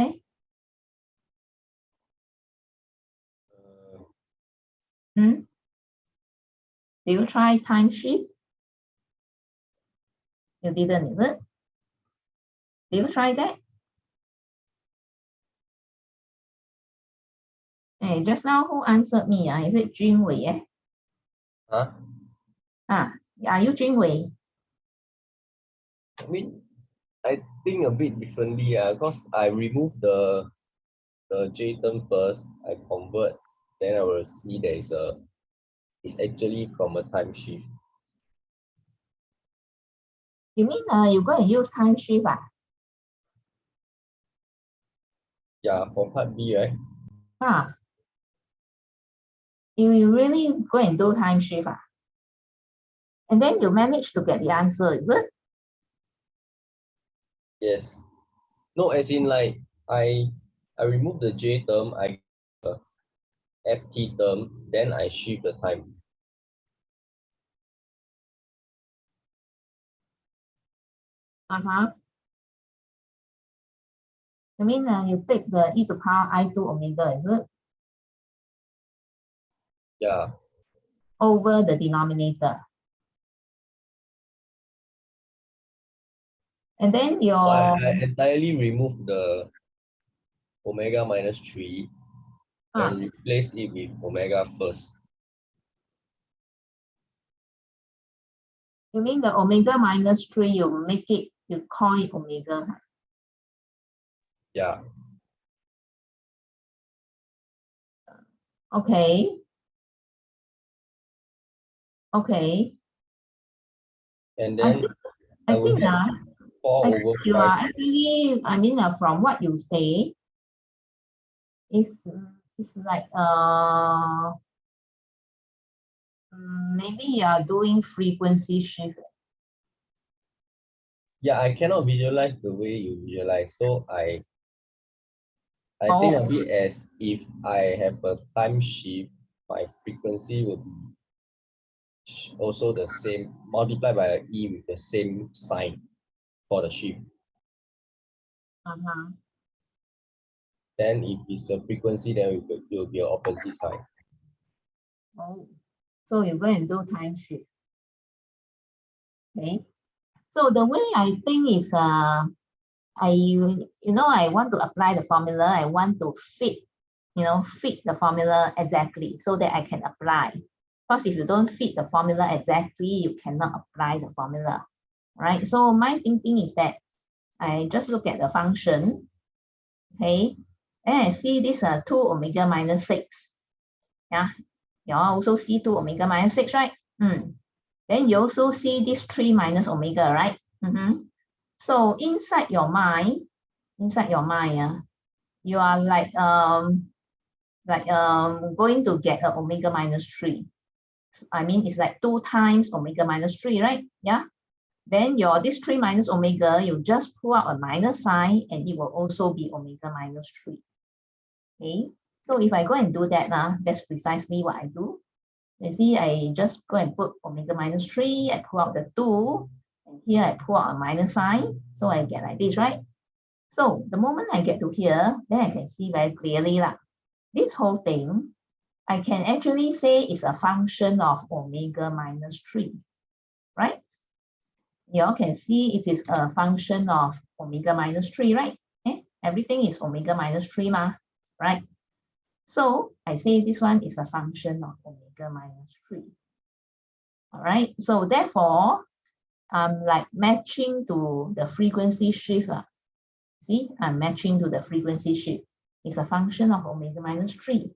A: Did you try time shift? You didn't, is it? Did you try that? Hey, just now who answered me? Is it Jun Wei?
B: Huh?
A: Are you Jun Wei?
B: I mean, I think a bit differently because I remove the J term first, I convert, then I will see there is it's actually from a time shift.
A: You mean you go and use time shift?
B: Yeah, for part B, right?
A: You really go and do time shift? And then you manage to get the answer, is it?
B: Yes. No, as in like I remove the J term, I FT term, then I shift the time.
A: You mean you take the e to the power I2 omega, is it?
B: Yeah.
A: Over the denominator. And then your...
B: I entirely remove the omega minus 3 and replace it with omega first.
A: You mean the omega minus 3, you call it omega?
B: Yeah.
A: Okay. Okay.
B: And then
A: I think you are actually, I mean, from what you say, it's like Maybe you are doing frequency shift.
B: Yeah, I cannot visualize the way you visualize. So I think of it as if I have a time shift, my frequency will be also the same, multiplied by an E with the same sign for the shift. Then if it's a frequency, then it will be an opposite sign.
A: Oh, so you're going to do time shift. Okay. So the way I think is I want to apply the formula. I want to fit the formula exactly so that I can apply. Because if you don't fit the formula exactly, you cannot apply the formula, right? So my thinking is that I just look at the function, okay, and I see this 2 omega minus 6. Yeah, you also see 2 omega minus 6, right? Then you also see this 3 minus omega, right? So inside your mind, you are like going to get an omega minus 3. I mean, it's like 2 times omega minus 3, right? Yeah. Then this 3 minus omega, you just pull out a minus sign and it will also be omega minus 3. Okay. So if I go and do that now, that's precisely what I do. You see, I just go and put omega minus 3, I pull out the 2, and here I pull out a minus sign. So I get like this, right? So the moment I get to here, then I can see very clearly that this whole thing, I can actually say is a function of omega minus 3, right? You all can see it is a function of omega minus 3, right? Everything is omega minus 3, right? So I say this one is a function of omega minus 3. All right, so therefore, I'm like matching to the frequency shift. See, I'm matching to the frequency shift. It's a function of omega minus 3.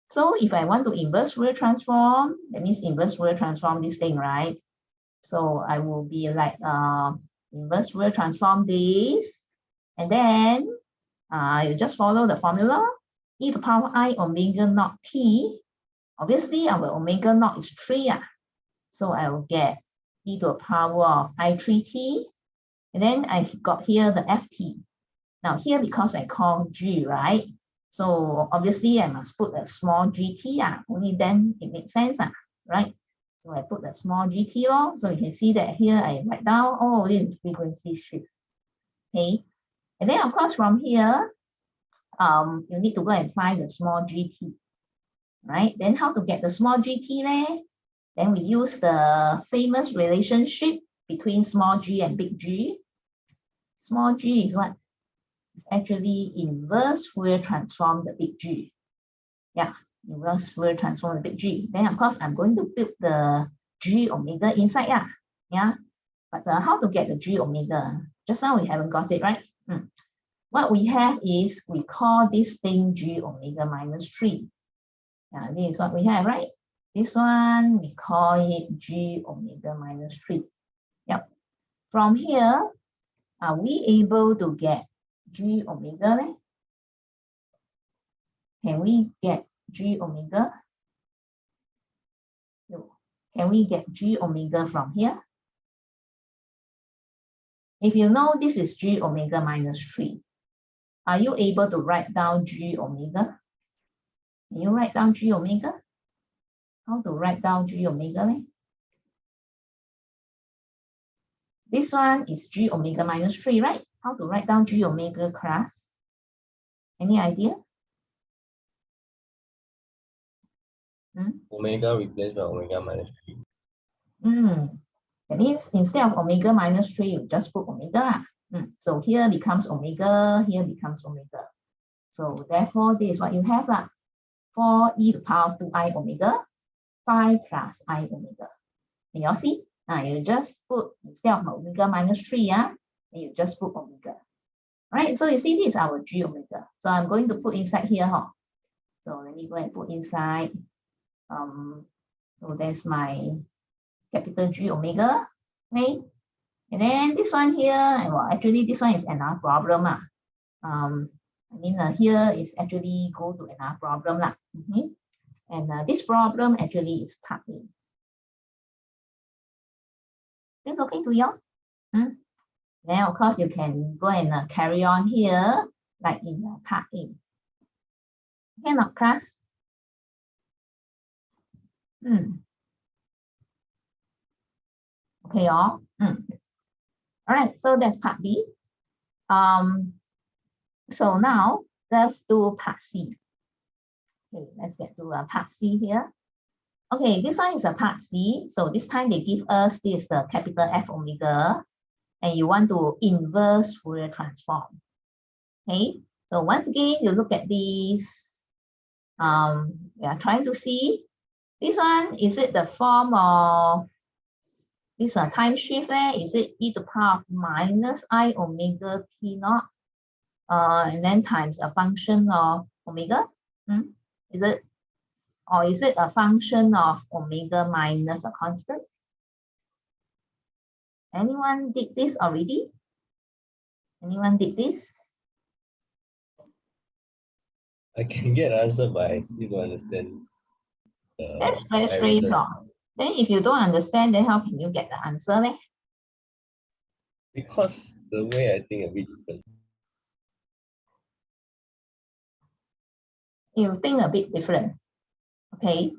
A: So if I want to inverse Fourier transform, that means inverse Fourier transform this thing, right? So I will be like inverse Fourier transform this, and then you just follow the formula, e to the power I omega naught t. Obviously, our omega naught is 3. So I will get e to the power of I3t, and then I got here the ft. Now here, because I call g, right? So obviously I must put a small gt, only then it makes sense, right? So I put the small gt, so you can see that here I write down, oh, this is frequency shift. Okay, and then of course from here, you need to go and find the small gt, right? Then how to get the small gt there? Then we use the famous relationship between small g and big G. Small g is what? It's actually inverse Fourier transform the big G. Yeah, inverse Fourier transform the big G. Then of course I'm going to build the G omega inside. Yeah. But how to get the G omega? Just now we haven't got it, right? What we have is we call this thing G omega minus 3. Yeah, this is what we have, right? This one we call it G omega minus 3. Yep. From here, are we able to get G omega? Can we get G omega? No. Can we get G omega from here? If you know this is G omega minus 3, are you able to write down G omega? Can you write down G omega? How to write down G omega? This one is G omega minus 3, right? How to write down G omega, class? Any idea?
B: Omega replaced by omega minus 3.
A: That means instead of omega minus 3, you just put omega. So here becomes omega, here becomes omega. So therefore, this is what you have. 4 e to the power 2i omega, 5 plus I omega. Can you all see? You just put, instead of omega minus 3, you just put omega. Right? So you see, this is our G omega. So I'm going to put inside here. So let me go and put inside. So there's my capital G omega. Okay. And then this one here, well, actually this one is another problem. Here is actually go to another problem. And this problem actually is part A. This okay to you? Then of course you can go and carry on here, like in part A. Okay, not class? Okay, all. All right, so that's part B. So now let's do part C. Okay, let's get to part C here. Okay, this one is a part C. So this time they give us this capital F omega, and you want to inverse Fourier transform. Okay, so once again, you look at these. We are trying to see this one. Is it the form of this time shift? Is it e to the power of minus I omega t naught? And then times a function of omega? Is it, or is it a function of omega minus a constant? Anyone did this already? Anyone did this?
B: I can get an answer, but I still don't understand.
A: That's very strange. Then if you don't understand, then how can you get the answer?
B: Because the way I think a bit different.
A: You think a bit different. Okay.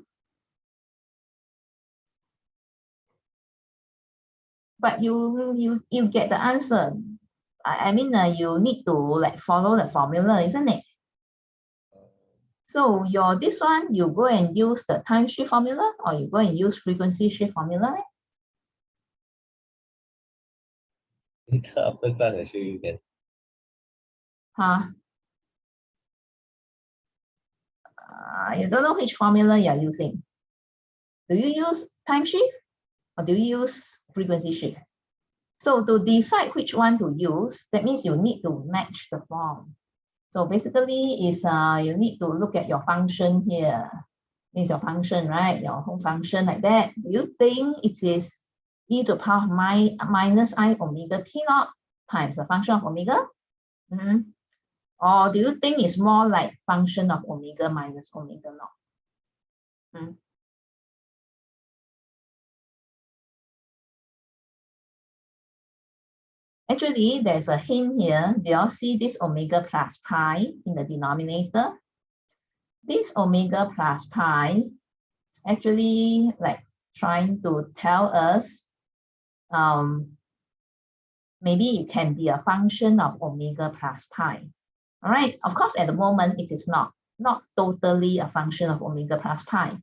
A: But you get the answer. I mean, you need to like follow the formula, isn't it? So your this one, you go and use the time shift formula, or you go and use frequency shift formula?
B: Later after class, I show you again.
A: You don't know which formula you're using. Do you use time shift or do you use frequency shift? So to decide which one to use, that means you need to match the form. So basically is you need to look at your function here. Is your function, right? Your home function like that. Do you think it is e to the power of minus I omega t naught times a function of omega? Or do you think it's more like function of omega minus omega naught? Actually, there's a hint here. Do you all see this omega plus pi in the denominator? This omega plus pi is actually like trying to tell us maybe it can be a function of omega plus pi. All right, of course, at the moment, it is not totally a function of omega plus pi,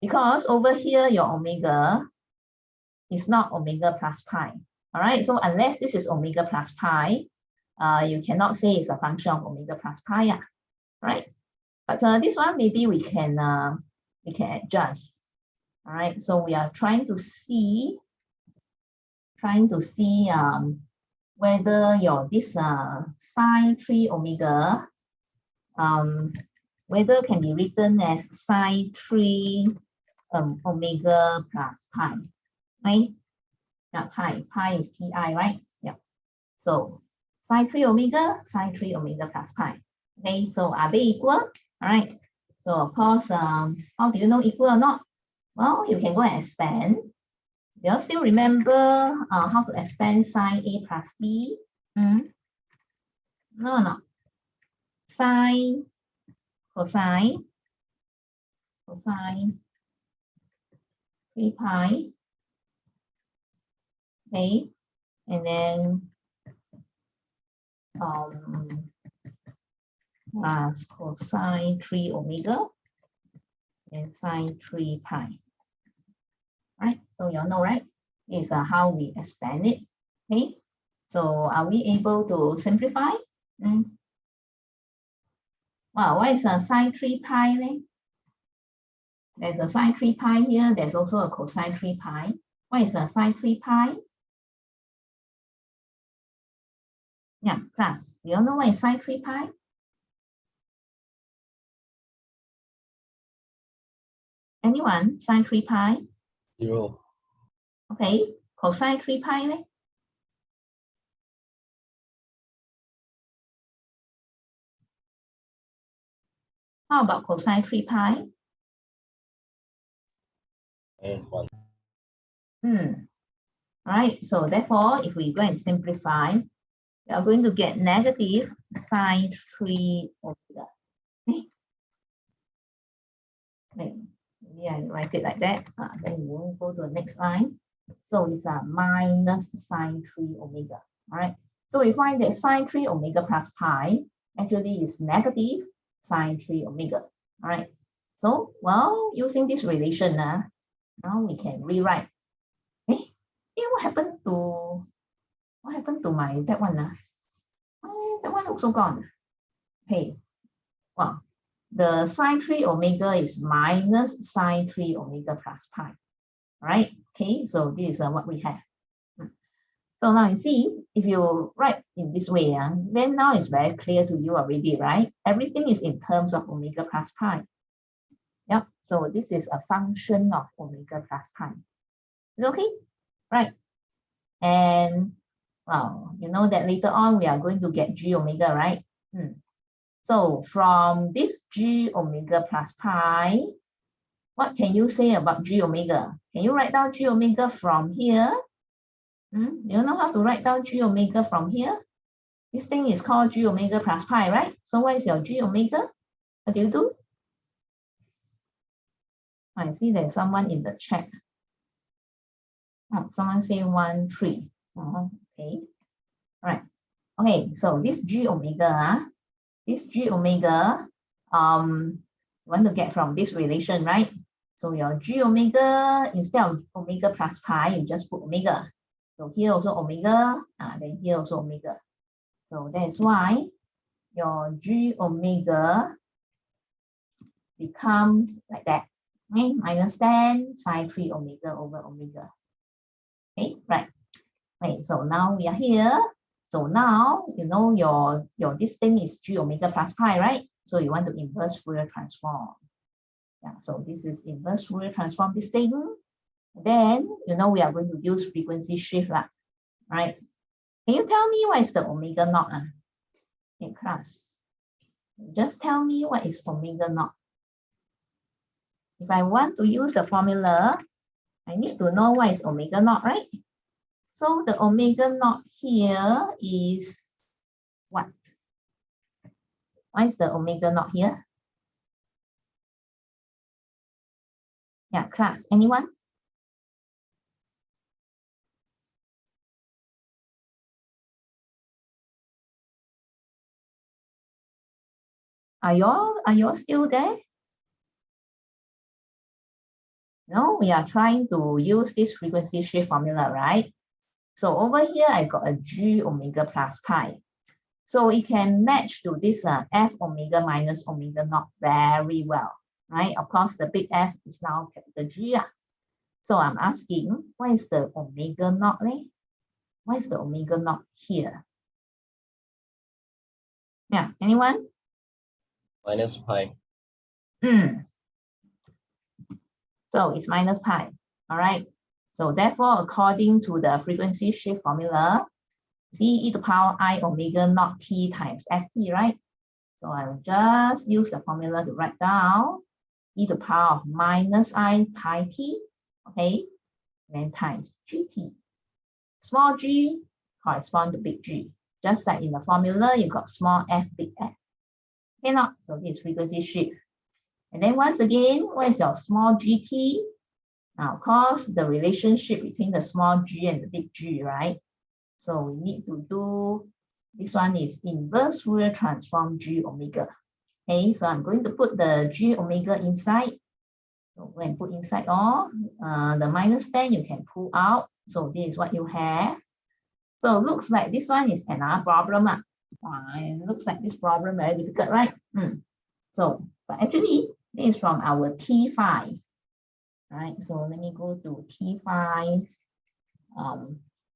A: because over here, your omega is not omega plus pi. All right, so unless this is omega plus pi, you cannot say it's a function of omega plus pi, right? But this one, maybe we can adjust. All right, so we are trying to see whether your this sine 3 omega whether can be written as sine 3 omega plus pi, right? Not pi is pi, right? Yeah. So sine 3 omega plus pi. Okay, so are they equal? All right. So of course, how do you know equal or not? Well, you can go and expand. Do you still remember how to expand sine A plus B? No. Sine, cosine 3 pi. Okay, and then plus cosine 3 omega and sine 3 pi. Right, so you all know, right? Is how we expand it. Okay, so are we able to simplify? Wow, what is sine 3 pi then? There's a sine 3 pi here. There's also a cosine 3 pi. What is sine 3 pi? Yeah, class. Do you know what is sine 3 pi? Anyone? Sine 3 pi?
B: 0.
A: Okay, cosine 3 pi then? How about cosine 3 pi?
B: -1.
A: All right, so therefore, if we go and simplify, we are going to get negative sine 3 omega. Okay. Maybe I write it like that. Then we will go to the next line. So it's a minus sine 3 omega. All right. So we find that sine 3 omega plus pi actually is negative sine 3 omega. All right. So, well, using this relation, now we can rewrite. What happened to my that one? That one also gone. Okay. Well, the sine 3 omega is minus sine 3 omega plus pi. All right. Okay. So this is what we have. So now you see, if you write in this way, then now it's very clear to you already, right? Everything is in terms of omega plus pi. Yep. So this is a function of omega plus pi. Is it okay? Right. And well, you know that later on we are going to get g omega, right? So from this g omega plus pi, what can you say about g omega? Can you write down g omega from here? You know how to write down g omega from here? This thing is called g omega plus pi, right? So what is your g omega? What do you do? I see there's someone in the chat. Oh, someone say 1, 3. Okay. All right. Okay, so this g omega, you want to get from this relation, right? So your g omega, instead of omega plus pi, you just put omega. So here also omega, then here also omega. So that's why your g omega becomes like that. Okay, minus 10 sine 3 omega over omega. Okay, right. Okay, so now we are here. So now you know your this thing is g omega plus pi, right? So you want to inverse Fourier transform. Yeah, so this is inverse Fourier transform this thing. Then you know we are going to use frequency shift, right? Can you tell me what is the omega naught in class? Just tell me what is omega naught. If I want to use the formula, I need to know what is omega naught, right? So the omega naught here is what? What is the omega naught here? Yeah, class, anyone? Are y'all still there? No, we are trying to use this frequency shift formula, right? So over here, I got a g omega plus pi. So it can match to this f omega minus omega naught very well, right? Of course, the big F is now capital G. So I'm asking, what is the omega naught? What is the omega naught here? Yeah, anyone?
B: Minus pi.
A: So it's minus pi. All right. So therefore, according to the frequency shift formula, c e to the power I omega naught t times ft, right? So I will just use the formula to write down e to the power of minus I pi t, okay, then times gt. Small g correspond to big G. Just like in the formula, you got small f, big F. Okay, now, so this is frequency shift. And then once again, what is your small gt? Now, of course, the relationship between the small g and the big G, right? So we need to do, this one is inverse Fourier transform g omega. Okay, so I'm going to put the g omega inside. So go and put inside all. The minus 10 you can pull out. So this is what you have. So it looks like this one is another problem. It looks like this problem very difficult, right? So, but actually, this is from our T5. All right, so let me go to T5.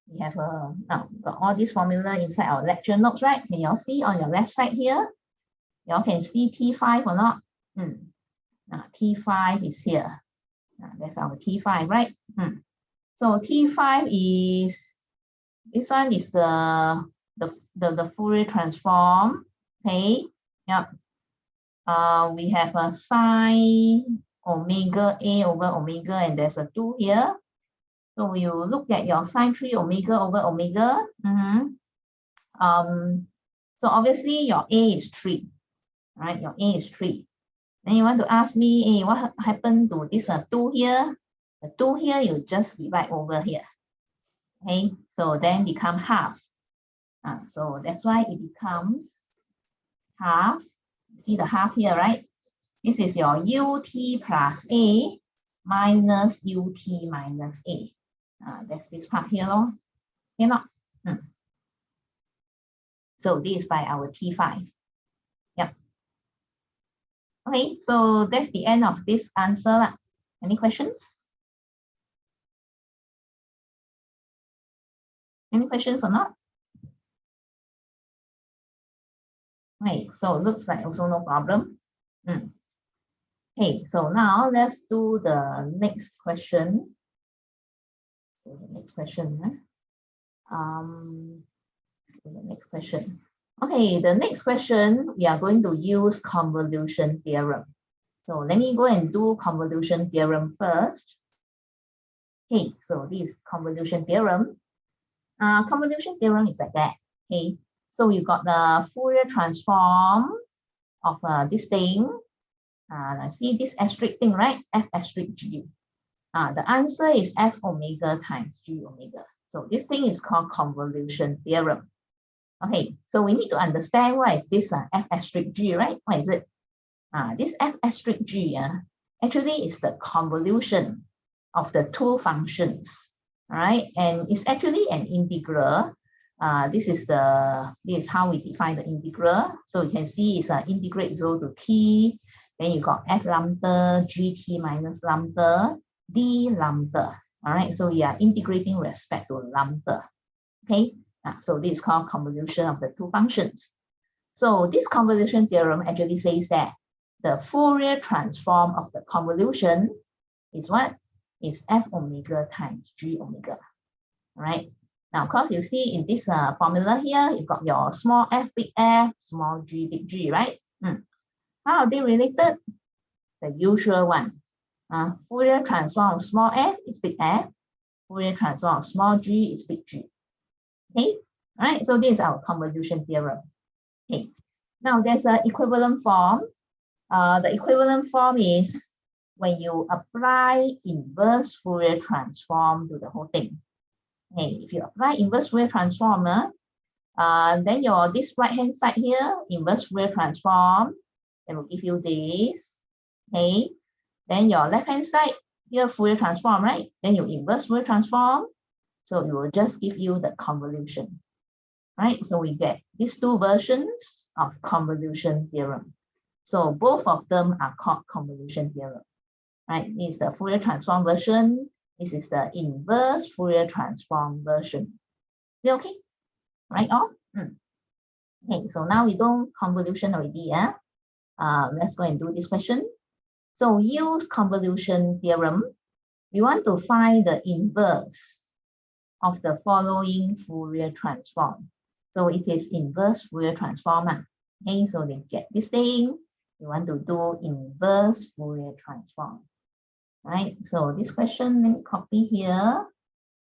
A: We have got all this formula inside our lecture notes, right? Can you all see on your left side here? You all can see T5 or not? T5 is here. That's our T5, right? So T5 is, this one is the Fourier transform. Okay. Yep. We have a sine omega a over omega, and there's a 2 here. So you look at your sine 3 omega over omega. So obviously your A is 3, right? Your A is 3. Then you want to ask me, hey, what happened to this 2 here? The 2 here, you just divide over here. Okay, so then become half. So that's why it becomes half. See the half here, right? This is your ut plus A minus ut minus A. That's this part here, lor. Okay, not? So this is by our T5. Yep. Okay, so that's the end of this answer. Any questions? Any questions or not? Okay, so looks like also no problem. Okay, so now let's do the next question. The next question. The next question. Okay, the next question, we are going to use convolution theorem. So let me go and do convolution theorem first. Okay, so this is convolution theorem. Convolution theorem is like that. Okay, so you got the Fourier transform of this thing. I see this asterisk thing, right? F asterisk G. The answer is F omega times G omega. So this thing is called convolution theorem. Okay, so we need to understand what is this F asterisk G, right? What is it? This F asterisk G actually is the convolution of the two functions, right? And it's actually an integral. This is how we define the integral. So you can see it's integrate 0 to t. Then you got f lambda gt minus lambda d lambda. All right, so we are integrating respect to lambda. Okay, so this is called convolution of the two functions. So this convolution theorem actually says that the Fourier transform of the convolution is what? Is f omega times g omega. All right. Now, of course, you see in this formula here, you've got your small f big F, small g big G, right? How are they related? The usual one. Fourier transform of small f is big F. Fourier transform of small g is big G. Okay, all right. So this is our convolution theorem. Okay. Now there's an equivalent form. The equivalent form is when you apply inverse Fourier transform to the whole thing. Okay, if you apply inverse Fourier transform, then your this right hand side here, inverse Fourier transform, it will give you this. Okay, then your left hand side here, Fourier transform, right? Then you inverse Fourier transform, so it will just give you the convolution, right? So we get these two versions of convolution theorem. So both of them are called convolution theorem, right? This is the Fourier transform version. This is the inverse Fourier transform version. Is it okay? Right on? Okay, so now we do convolution already. Let's go and do this question. So use convolution theorem. We want to find the inverse of the following Fourier transform. So it is inverse Fourier transform. Okay, so they get this thing. You want to do inverse Fourier transform. Right, so this question, let me copy here.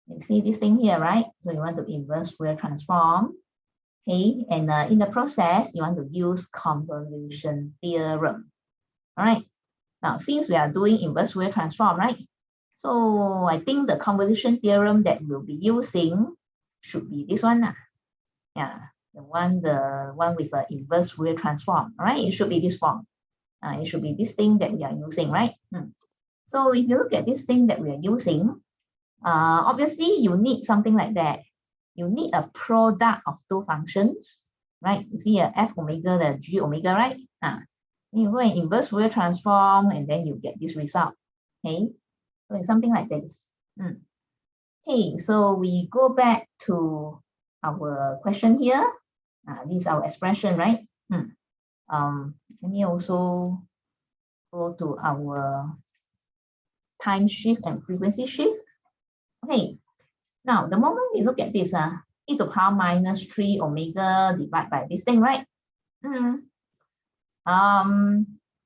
A: You see this thing here, right? So you want to inverse Fourier transform. Okay, and in the process, you want to use convolution theorem. All right, now since we are doing inverse Fourier transform, right? So I think the convolution theorem that we'll be using should be this one. Yeah, the one with the inverse Fourier transform. All right, it should be this form. It should be this thing that we are using, right? So if you look at this thing that we are using, obviously you need something like that. You need a product of two functions, right? You see a f omega, the g omega, right? Then you go and inverse Fourier transform, and then you get this result. Okay, so it's something like this. Okay, so we go back to our question here. This is our expression, right? Let me also go to our time shift and frequency shift. Okay, now the moment we look at this, e to the power minus 3 omega divided by this thing, right?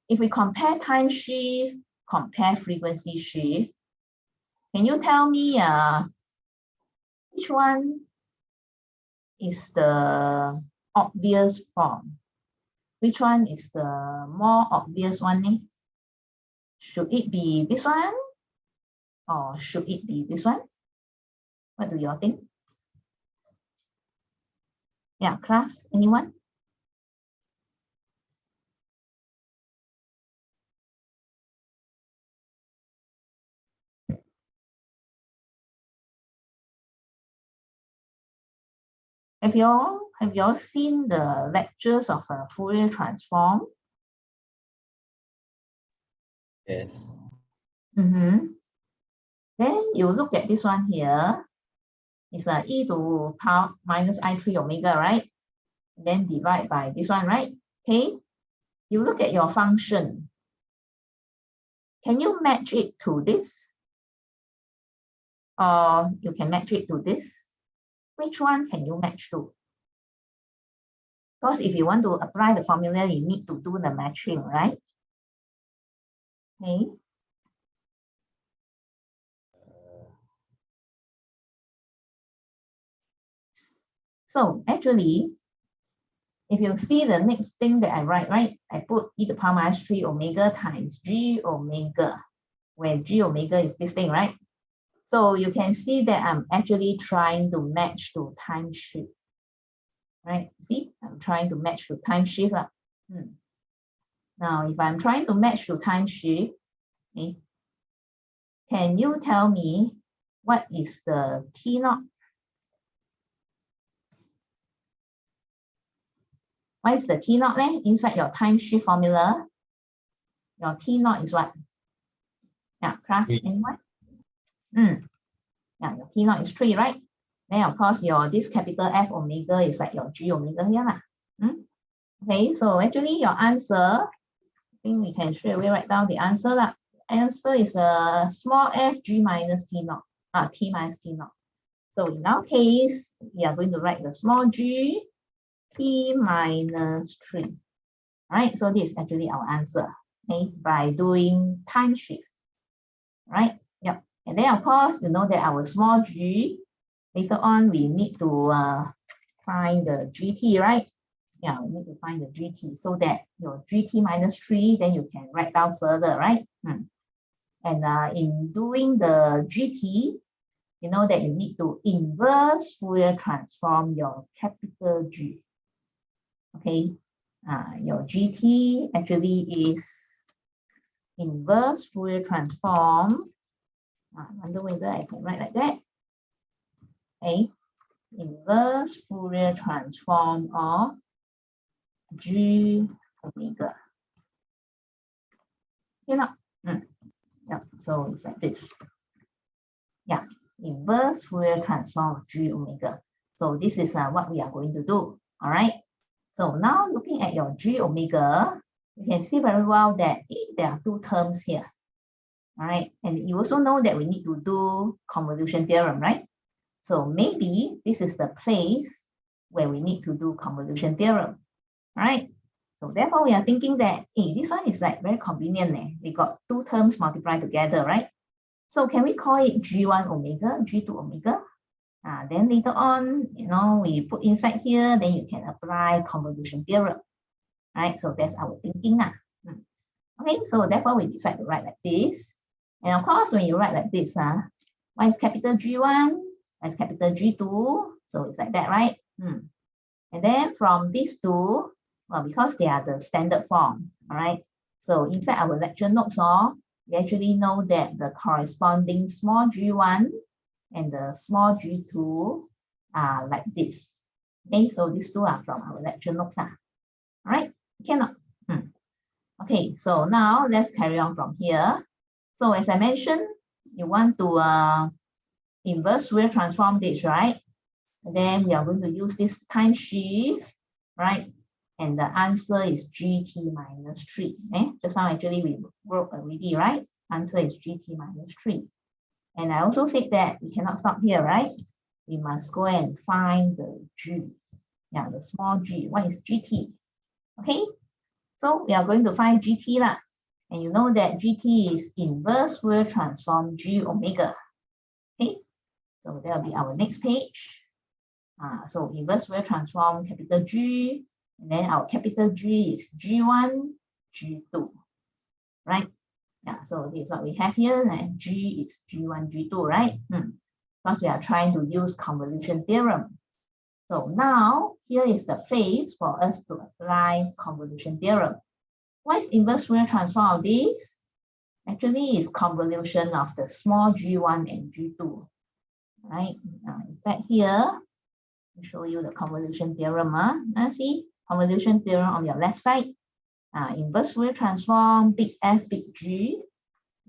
A: If we compare time shift, compare frequency shift, Can you tell me which one is the obvious form? Which one is the more obvious one? Eh? Should it be this one or should it be this one? What do you all think? Yeah, class, anyone? Have you all seen the lectures of a Fourier transform?
B: Yes.
A: Then you look at this one here. It's a e to power minus I3 omega, right? Then divide by this one, right? Okay. You look at your function. Can you match it to this? Or you can match it to this? Which one can you match to? Because if you want to apply the formula, you need to do the matching, right? Okay. So actually, if you see the next thing that I write, right? I put e to the power minus 3 omega times g omega, where g omega is this thing, right? So you can see that I'm actually trying to match to time shift, right? See, I'm trying to match to time shift. Now, if I'm trying to match to time shift, okay, can you tell me what is the T naught? What is the T naught inside your time shift formula? Your T naught is what? Yeah, class, anyone? Yeah, your T naught is 3, right? Then of course this capital F omega is like your G omega here. Okay, so actually your answer, I think we can straight away write down the answer. Answer is a small f g minus T naught, T minus T naught. So in our case, we are going to write the small g T minus 3. All right, so this is actually our answer, okay, by doing time shift, right? Yep. And then of course, you know that our small g, later on we need to find the GT, right? Yeah, we need to find the GT so that your GT minus 3, then you can write down further, right? And in doing the GT, you know that you need to inverse Fourier transform your capital G. Okay, your GT actually is inverse Fourier transform. I wonder whether I can write like that. Okay, inverse Fourier transform of G omega. You know, yeah, so it's like this. Yeah, inverse Fourier transform of G omega. So this is what we are going to do. All right. So now looking at your G omega, you can see very well that there are two terms here. All right. And you also know that we need to do convolution theorem, right? So maybe this is the place where we need to do convolution theorem. All right. So therefore, we are thinking that, hey, this one is like very convenient. We got two terms multiplied together, right? So can we call it G1 omega, G2 omega? Then later on, you know, we put inside here, then you can apply convolution theorem. Right? So that's our thinking now. Okay, so therefore we decide to write like this. And of course, when you write like this, what is capital G1? What is capital G2? So it's like that, right? And then from these two, well, because they are the standard form, all right? So inside our lecture notes, we actually know that the corresponding small g1 and the small g2 are like this. Okay, so these two are from our lecture notes. All right, cannot. Okay, so now let's carry on from here. So as I mentioned, you want to inverse Fourier transform this, right? And then we are going to use this time shift, right? And the answer is GT minus 3. Just now actually we wrote already, right? Answer is GT minus 3. And I also said that we cannot stop here, right? We must go and find the G. Yeah, the small g. What is GT? Okay, so we are going to find GT lah. And you know that GT is inverse Fourier transform G omega. So that'll be our next page. So inverse Fourier transform capital G, and then our capital G is G1, G2, right? Yeah, so this is what we have here, and G is G1, G2, right? Because we are trying to use convolution theorem. So now here is the place for us to apply convolution theorem. What is inverse Fourier transform of this? Actually, it's convolution of the small g1 and g2, right? In fact, here, I'll show you the convolution theorem. Now see, convolution theorem on your left side. Inverse Fourier transform, big F, big G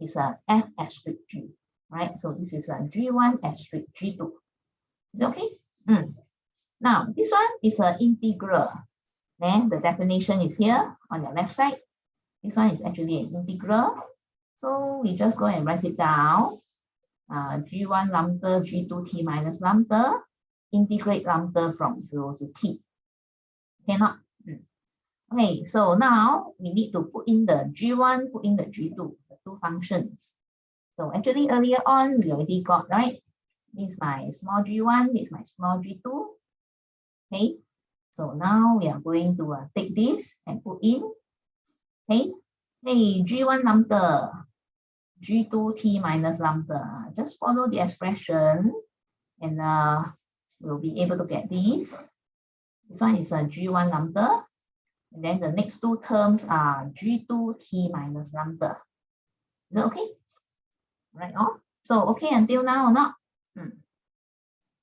A: is a F asterisk G, right? So this is a G1 asterisk G2. Is it okay? Now, this one is an integral. Then the definition is here on your left side. This one is actually an integral. So we just go and write it down. G1 lambda, G2 t minus lambda, integrate lambda from 0 to t. Cannot. Okay, so now we need to put in the G1, put in the G2, the two functions. So actually earlier on, we already got, right? This is my small g1, this is my small g2. Okay, so now we are going to take this and put in. Okay, hey, g1 lambda, g2 t minus lambda. Just follow the expression and we'll be able to get this. This one is a g1 lambda. And then the next two terms are g2 t minus lambda. Is it okay? Right on. So okay until now or not?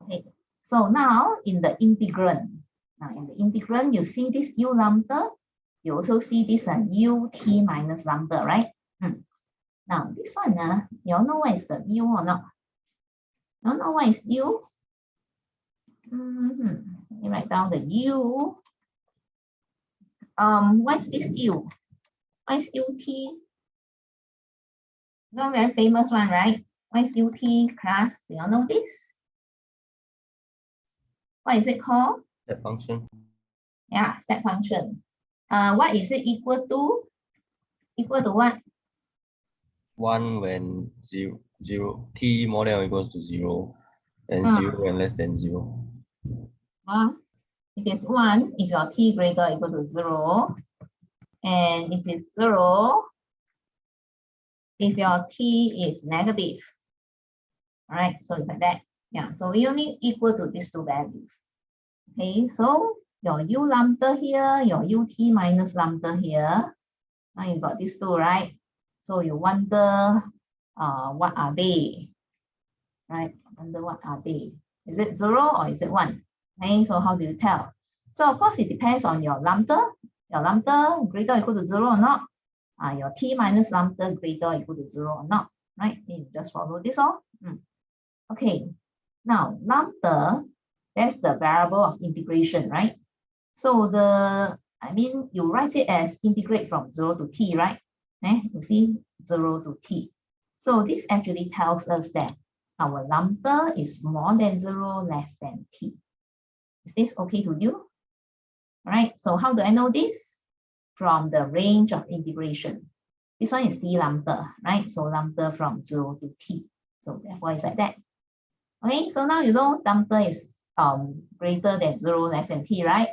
A: Okay. So now in the integrand, you see this u lambda. You also see this u t minus lambda, right? Now this one, you all know what is the u or not? You all know what is u? Let me write down the u. What is this u? What is ut? Not very famous one, right? What is ut class? Do you all know this? What is it called?
B: Step function.
A: Yeah, step function. What is it equal to? Equal to what?
B: 1 when 0, t more than or equals to 0, and 0 when less than 0.
A: It is 1 if your t greater or equal to 0, and it is 0 if your t is negative. All right, so it's like that. Yeah, so we only equal to these two values. Okay, so your u lambda here, your ut minus lambda here. Now you got these two, right? So you wonder what are they? Right? Wonder what are they? Is it 0 or is it 1? Okay, so how do you tell? So of course it depends on your lambda. Your lambda greater or equal to 0 or not. Your t minus lambda greater or equal to 0 or not. Right? You just follow this all. Okay. Now lambda, that's the variable of integration, right? So you write it as integrate from 0 to t, right? You see 0 to t. So this actually tells us that our lambda is more than 0, less than t. Is this okay to you? All right, so how do I know this? From the range of integration. This one is d lambda, right? So lambda from 0 to t. So therefore it's like that. Okay, so now you know lambda is greater than 0, less than t, right?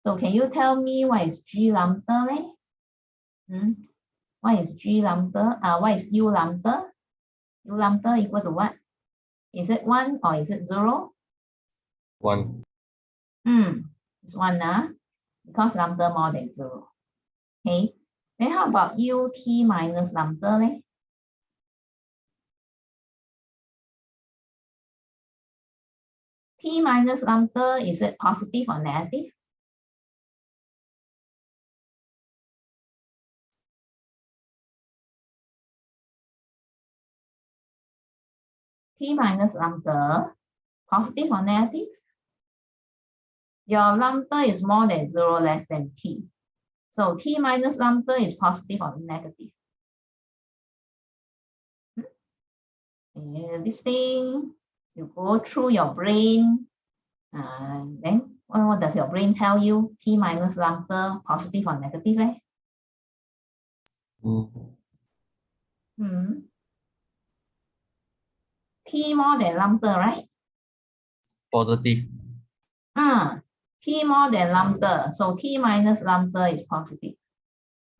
A: So can you tell me what is g lambda? What is g lambda? What is u lambda? U lambda equal to what? Is it 1 or is it 0?
B: 1.
A: It's 1, because lambda more than 0. Okay. Then how about ut minus lambda? T minus lambda, is it positive or negative? T minus lambda, positive or negative? Your lambda is more than 0, less than t. So t minus lambda is positive or negative? This thing, you go through your brain, and then what does your brain tell you? T minus lambda, positive or negative? T more than lambda, right?
B: Positive.
A: T more than lambda. So T minus lambda is positive.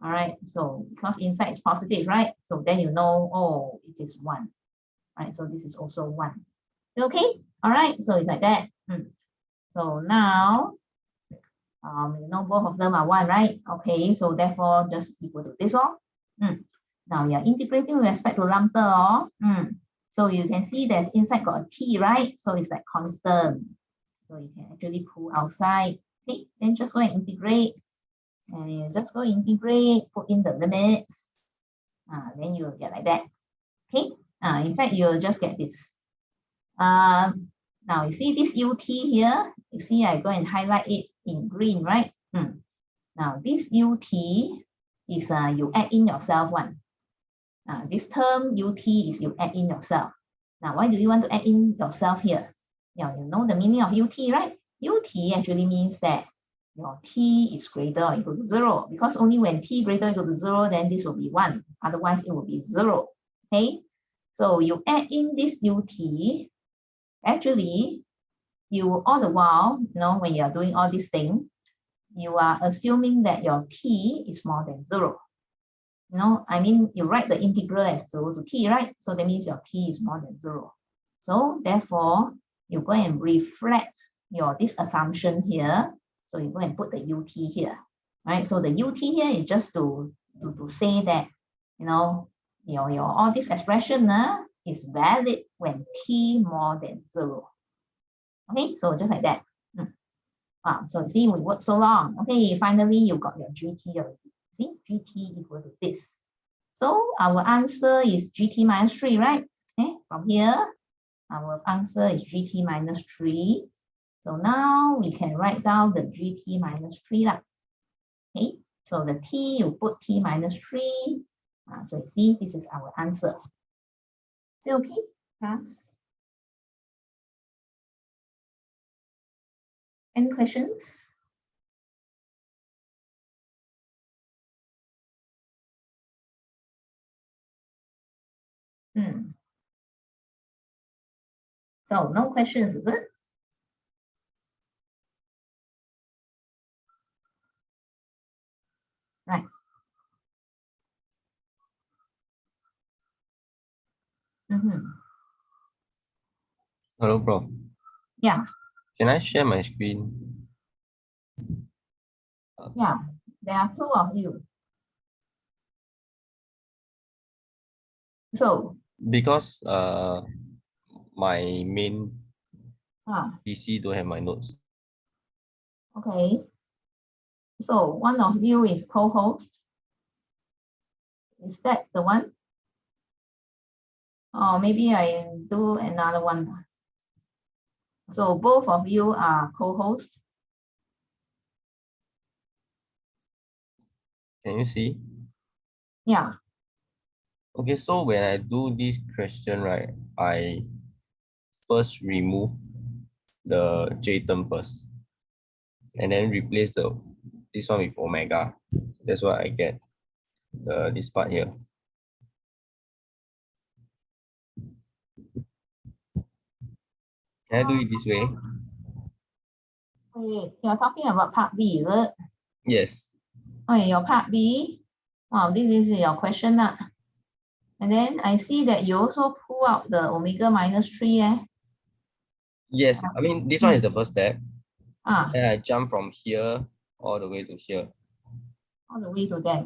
A: All right. So because inside is positive, right? So then you know, oh, it is 1. Right. So this is also 1. Okay. All right. So it's like that. So now, you know, both of them are 1, right? Okay. So therefore, just equal to this all. Now we are integrating with respect to lambda. So you can see there's inside got a T, right? So it's like constant. So you can actually pull outside. Okay. Then just go and integrate. And you just go integrate, put in the limits. Then you'll get like that. Okay. In fact, you'll just get this. Now you see this UT here. You see, I go and highlight it in green, right? Now this UT is you add in yourself one. This term UT is you add in yourself. Now, why do you want to add in yourself here? Now, you know the meaning of UT, right? UT actually means that your T is greater or equal to 0, because only when T greater or equal to 0, then this will be 1. Otherwise, it will be 0. Okay. So you add in this UT. Actually, you all the while, you know, when you are doing all these things, you are assuming that your T is more than 0. You know, I mean, you write the integral as 0 to T, right? So that means your T is more than 0. So therefore, you go and reflect your this assumption here. So you go and put the UT here, right? So the UT here is just to say that, you know, your all this expression is valid when T more than 0. Okay, so just like that. So see, we worked so long. Okay, finally you got your GT already. See, GT equal to this. So our answer is GT minus 3, right? Okay, from here, our answer is GT minus 3. So now we can write down the GT minus 3. Okay, so the T, you put T minus 3. So you see, this is our answer. Is it okay, class? Any questions? So no questions, is it? Right.
B: Hello, Prof.
A: Yeah.
B: Can I share my screen?
A: Yeah, there are 2 of you. So
B: Because my main PC don't have my notes.
A: Okay. So one of you is co-host. Is that the one? Or maybe I do another one. So both of you are co-host.
B: Can you see?
A: Yeah.
B: Okay, so when I do this question, right, I first remove the J term first, and then replace this one with omega. That's why I get this part here. Can I do it this way?
A: Wait, you're talking about part B, is it?
B: Yes.
A: Okay, your part B. Wow, this is your question. And then I see that you also pull out the omega minus 3.
B: Yes, I mean, this one is the first step.
A: And
B: I jump from here all the way to here.
A: All the way to there.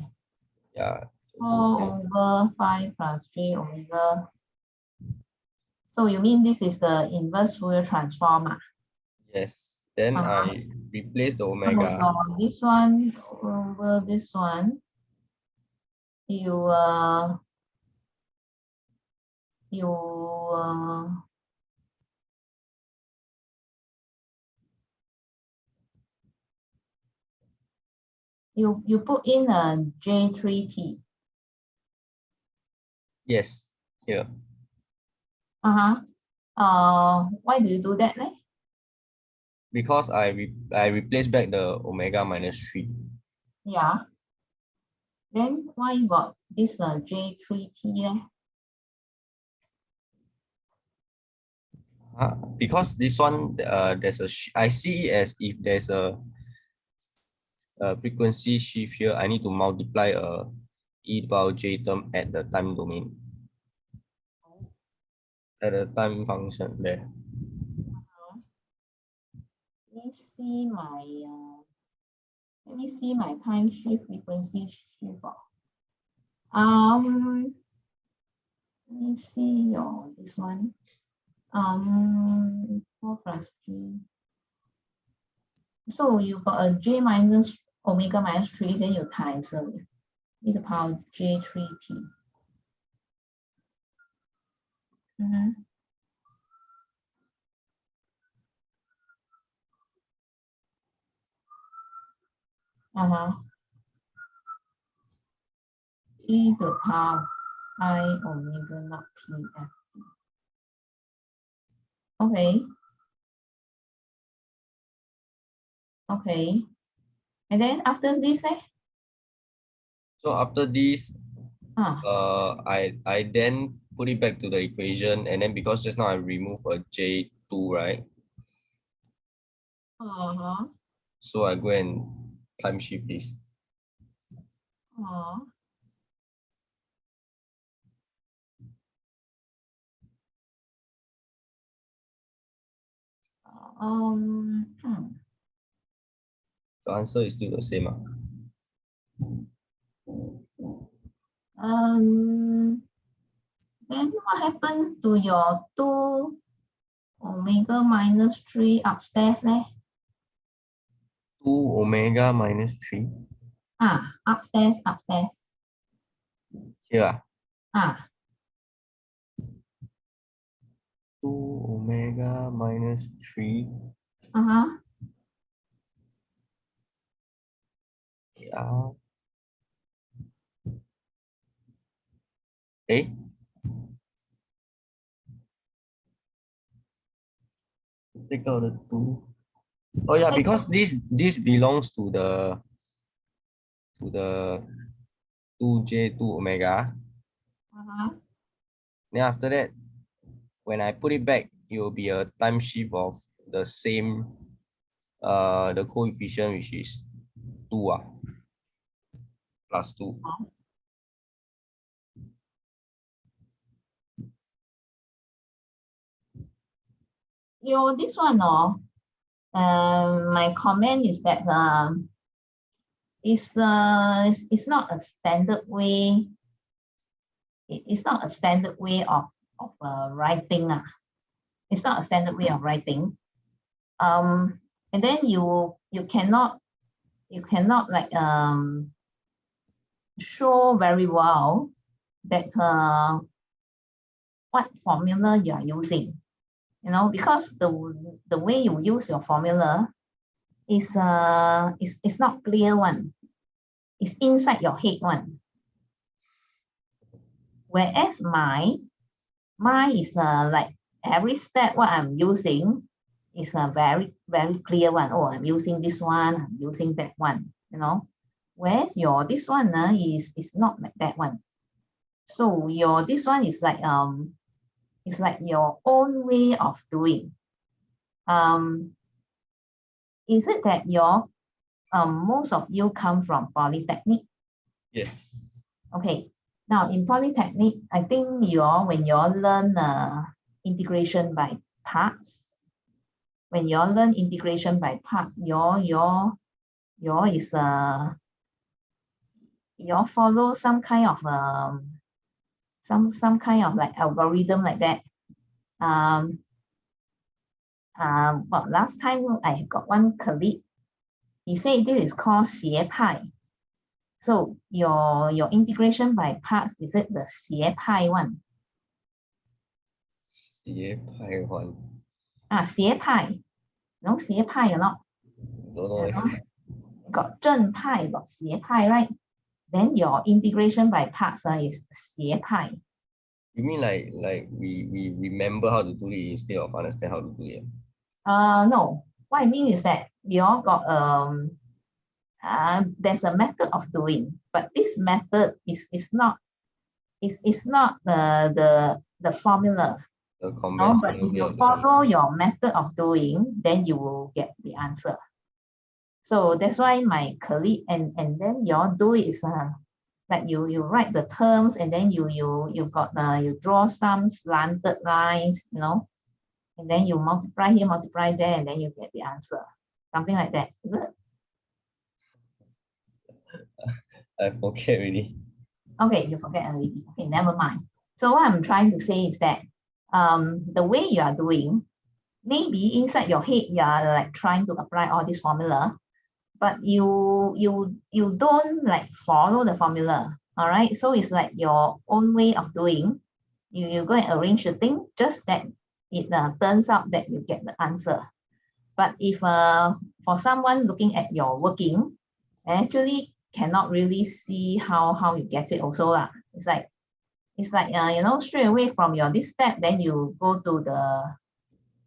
B: Yeah.
A: 4 over 5 plus 3 omega. So you mean this is the inverse Fourier transform?
B: Yes. Then I replace the omega.
A: So this one over this one, you put in a J3T.
B: Yes, here.
A: Why do you do that?
B: Because I replace back the omega minus 3.
A: Yeah. Then why you got this J3T?
B: Because this one, there's I see it as if there's a frequency shift here, I need to multiply a e to the power j term at the time domain, at the time function there.
A: Let me see my time shift frequency shift. Let me see this one. 4 plus g. So you got a j minus omega minus 3, then you times e to the power j3t. E to the power I omega not t f. Okay. Okay. And then after this,
B: So after this,
A: ah,
B: I then put it back to the equation, and then because just now I remove a j2, right? So I go and time shift this. The answer is still the same.
A: Then what happens to your 2 omega minus 3 upstairs?
B: 2 omega minus 3.
A: Upstairs.
B: Here. 2 omega minus 3. Yeah. Take out the 2. Oh yeah, because this belongs to the 2j2 omega. Then after that, when I put it back, it will be a time shift of the same the coefficient, which is 2 plus 2.
A: This one, my comment is that it's not a standard way. It's not a standard way of writing. It's not a standard way of writing. And then you cannot like show very well that what formula you are using. Because the way you use your formula is not clear one. It's inside your head one. Whereas mine is like every step what I'm using is a very, very clear one. Oh, I'm using this one, I'm using that one, Whereas this one is not like that one. So this one is like it's like your own way of doing. Is it that most of you come from Polytechnic?
B: Yes.
A: Okay. Now in Polytechnic, I think when you learn integration by parts, your is you follow some kind of some kind of like algorithm like that. Well, last time I got one colleague, he said this is called 斜派. So your integration by parts, is it the 斜派 one?
B: 斜派 one.
A: 斜派. No 斜派 or not?
B: Don't know.
A: Got 正派, got 斜派, right? Then your integration by parts is 斜派.
B: You mean like we remember how to do it instead of understand how to do it?
A: No. What I mean is that you all got there's a method of doing, but this method is not the formula.
B: The
A: No, but
B: conventional
A: if
B: way
A: you
B: of the
A: follow
B: answer.
A: your method of doing, then you will get the answer. So that's why my colleague and then you all do it is like you write the terms and then you draw some slanted lines, you know, and then you multiply here, multiply there, and then you get the answer. Something like that. Is it?
B: I forget already.
A: Okay, you forget already. Okay, never mind. So what I'm trying to say is that the way you are doing, maybe inside your head you are like trying to apply all this formula, but you don't like follow the formula. All right, so it's like your own way of doing. You go and arrange the thing, just that it turns out that you get the answer. But if for someone looking at your working, actually cannot really see how you get it also lah. It's like you know, straight away from your this step, then you go to the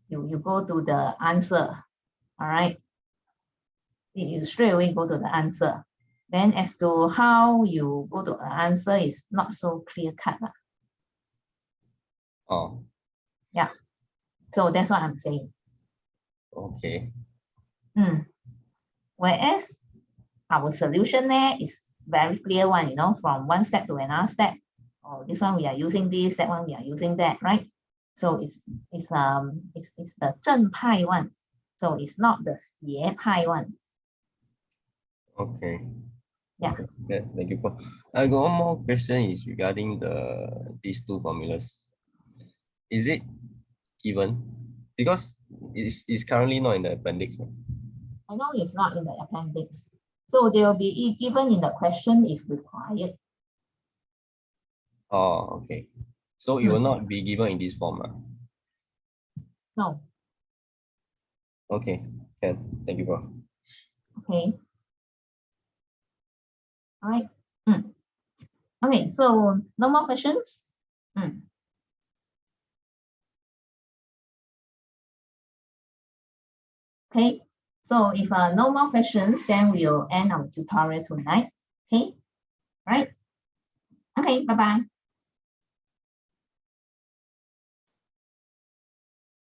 A: you go to the answer. All right, you straight away go to the answer. Then as to how you go to the answer is not so clear cut lah.
B: Oh,
A: Yeah, so that's what I'm saying.
B: okay.
A: Whereas our solution there is very clear one, you know, from one step to another step. Oh, this one we are using this, that one we are using that, right? So it's the 正派 one. So it's not the 邪派 one.
B: Okay.
A: Yeah.
B: Okay, thank you, Paul. I got one more question is regarding these two formulas. Is it given? Because it's currently not in the appendix. Right?
A: I know it's not in the appendix. So they will be given in the question if required.
B: Oh, okay. So it will not be given in this form.
A: No.
B: Okay, can. Thank you, Prof.
A: Okay. All right. Okay, so no more questions. Okay, so if no more questions, then we'll end our tutorial tonight. Okay, right? Okay, bye-bye.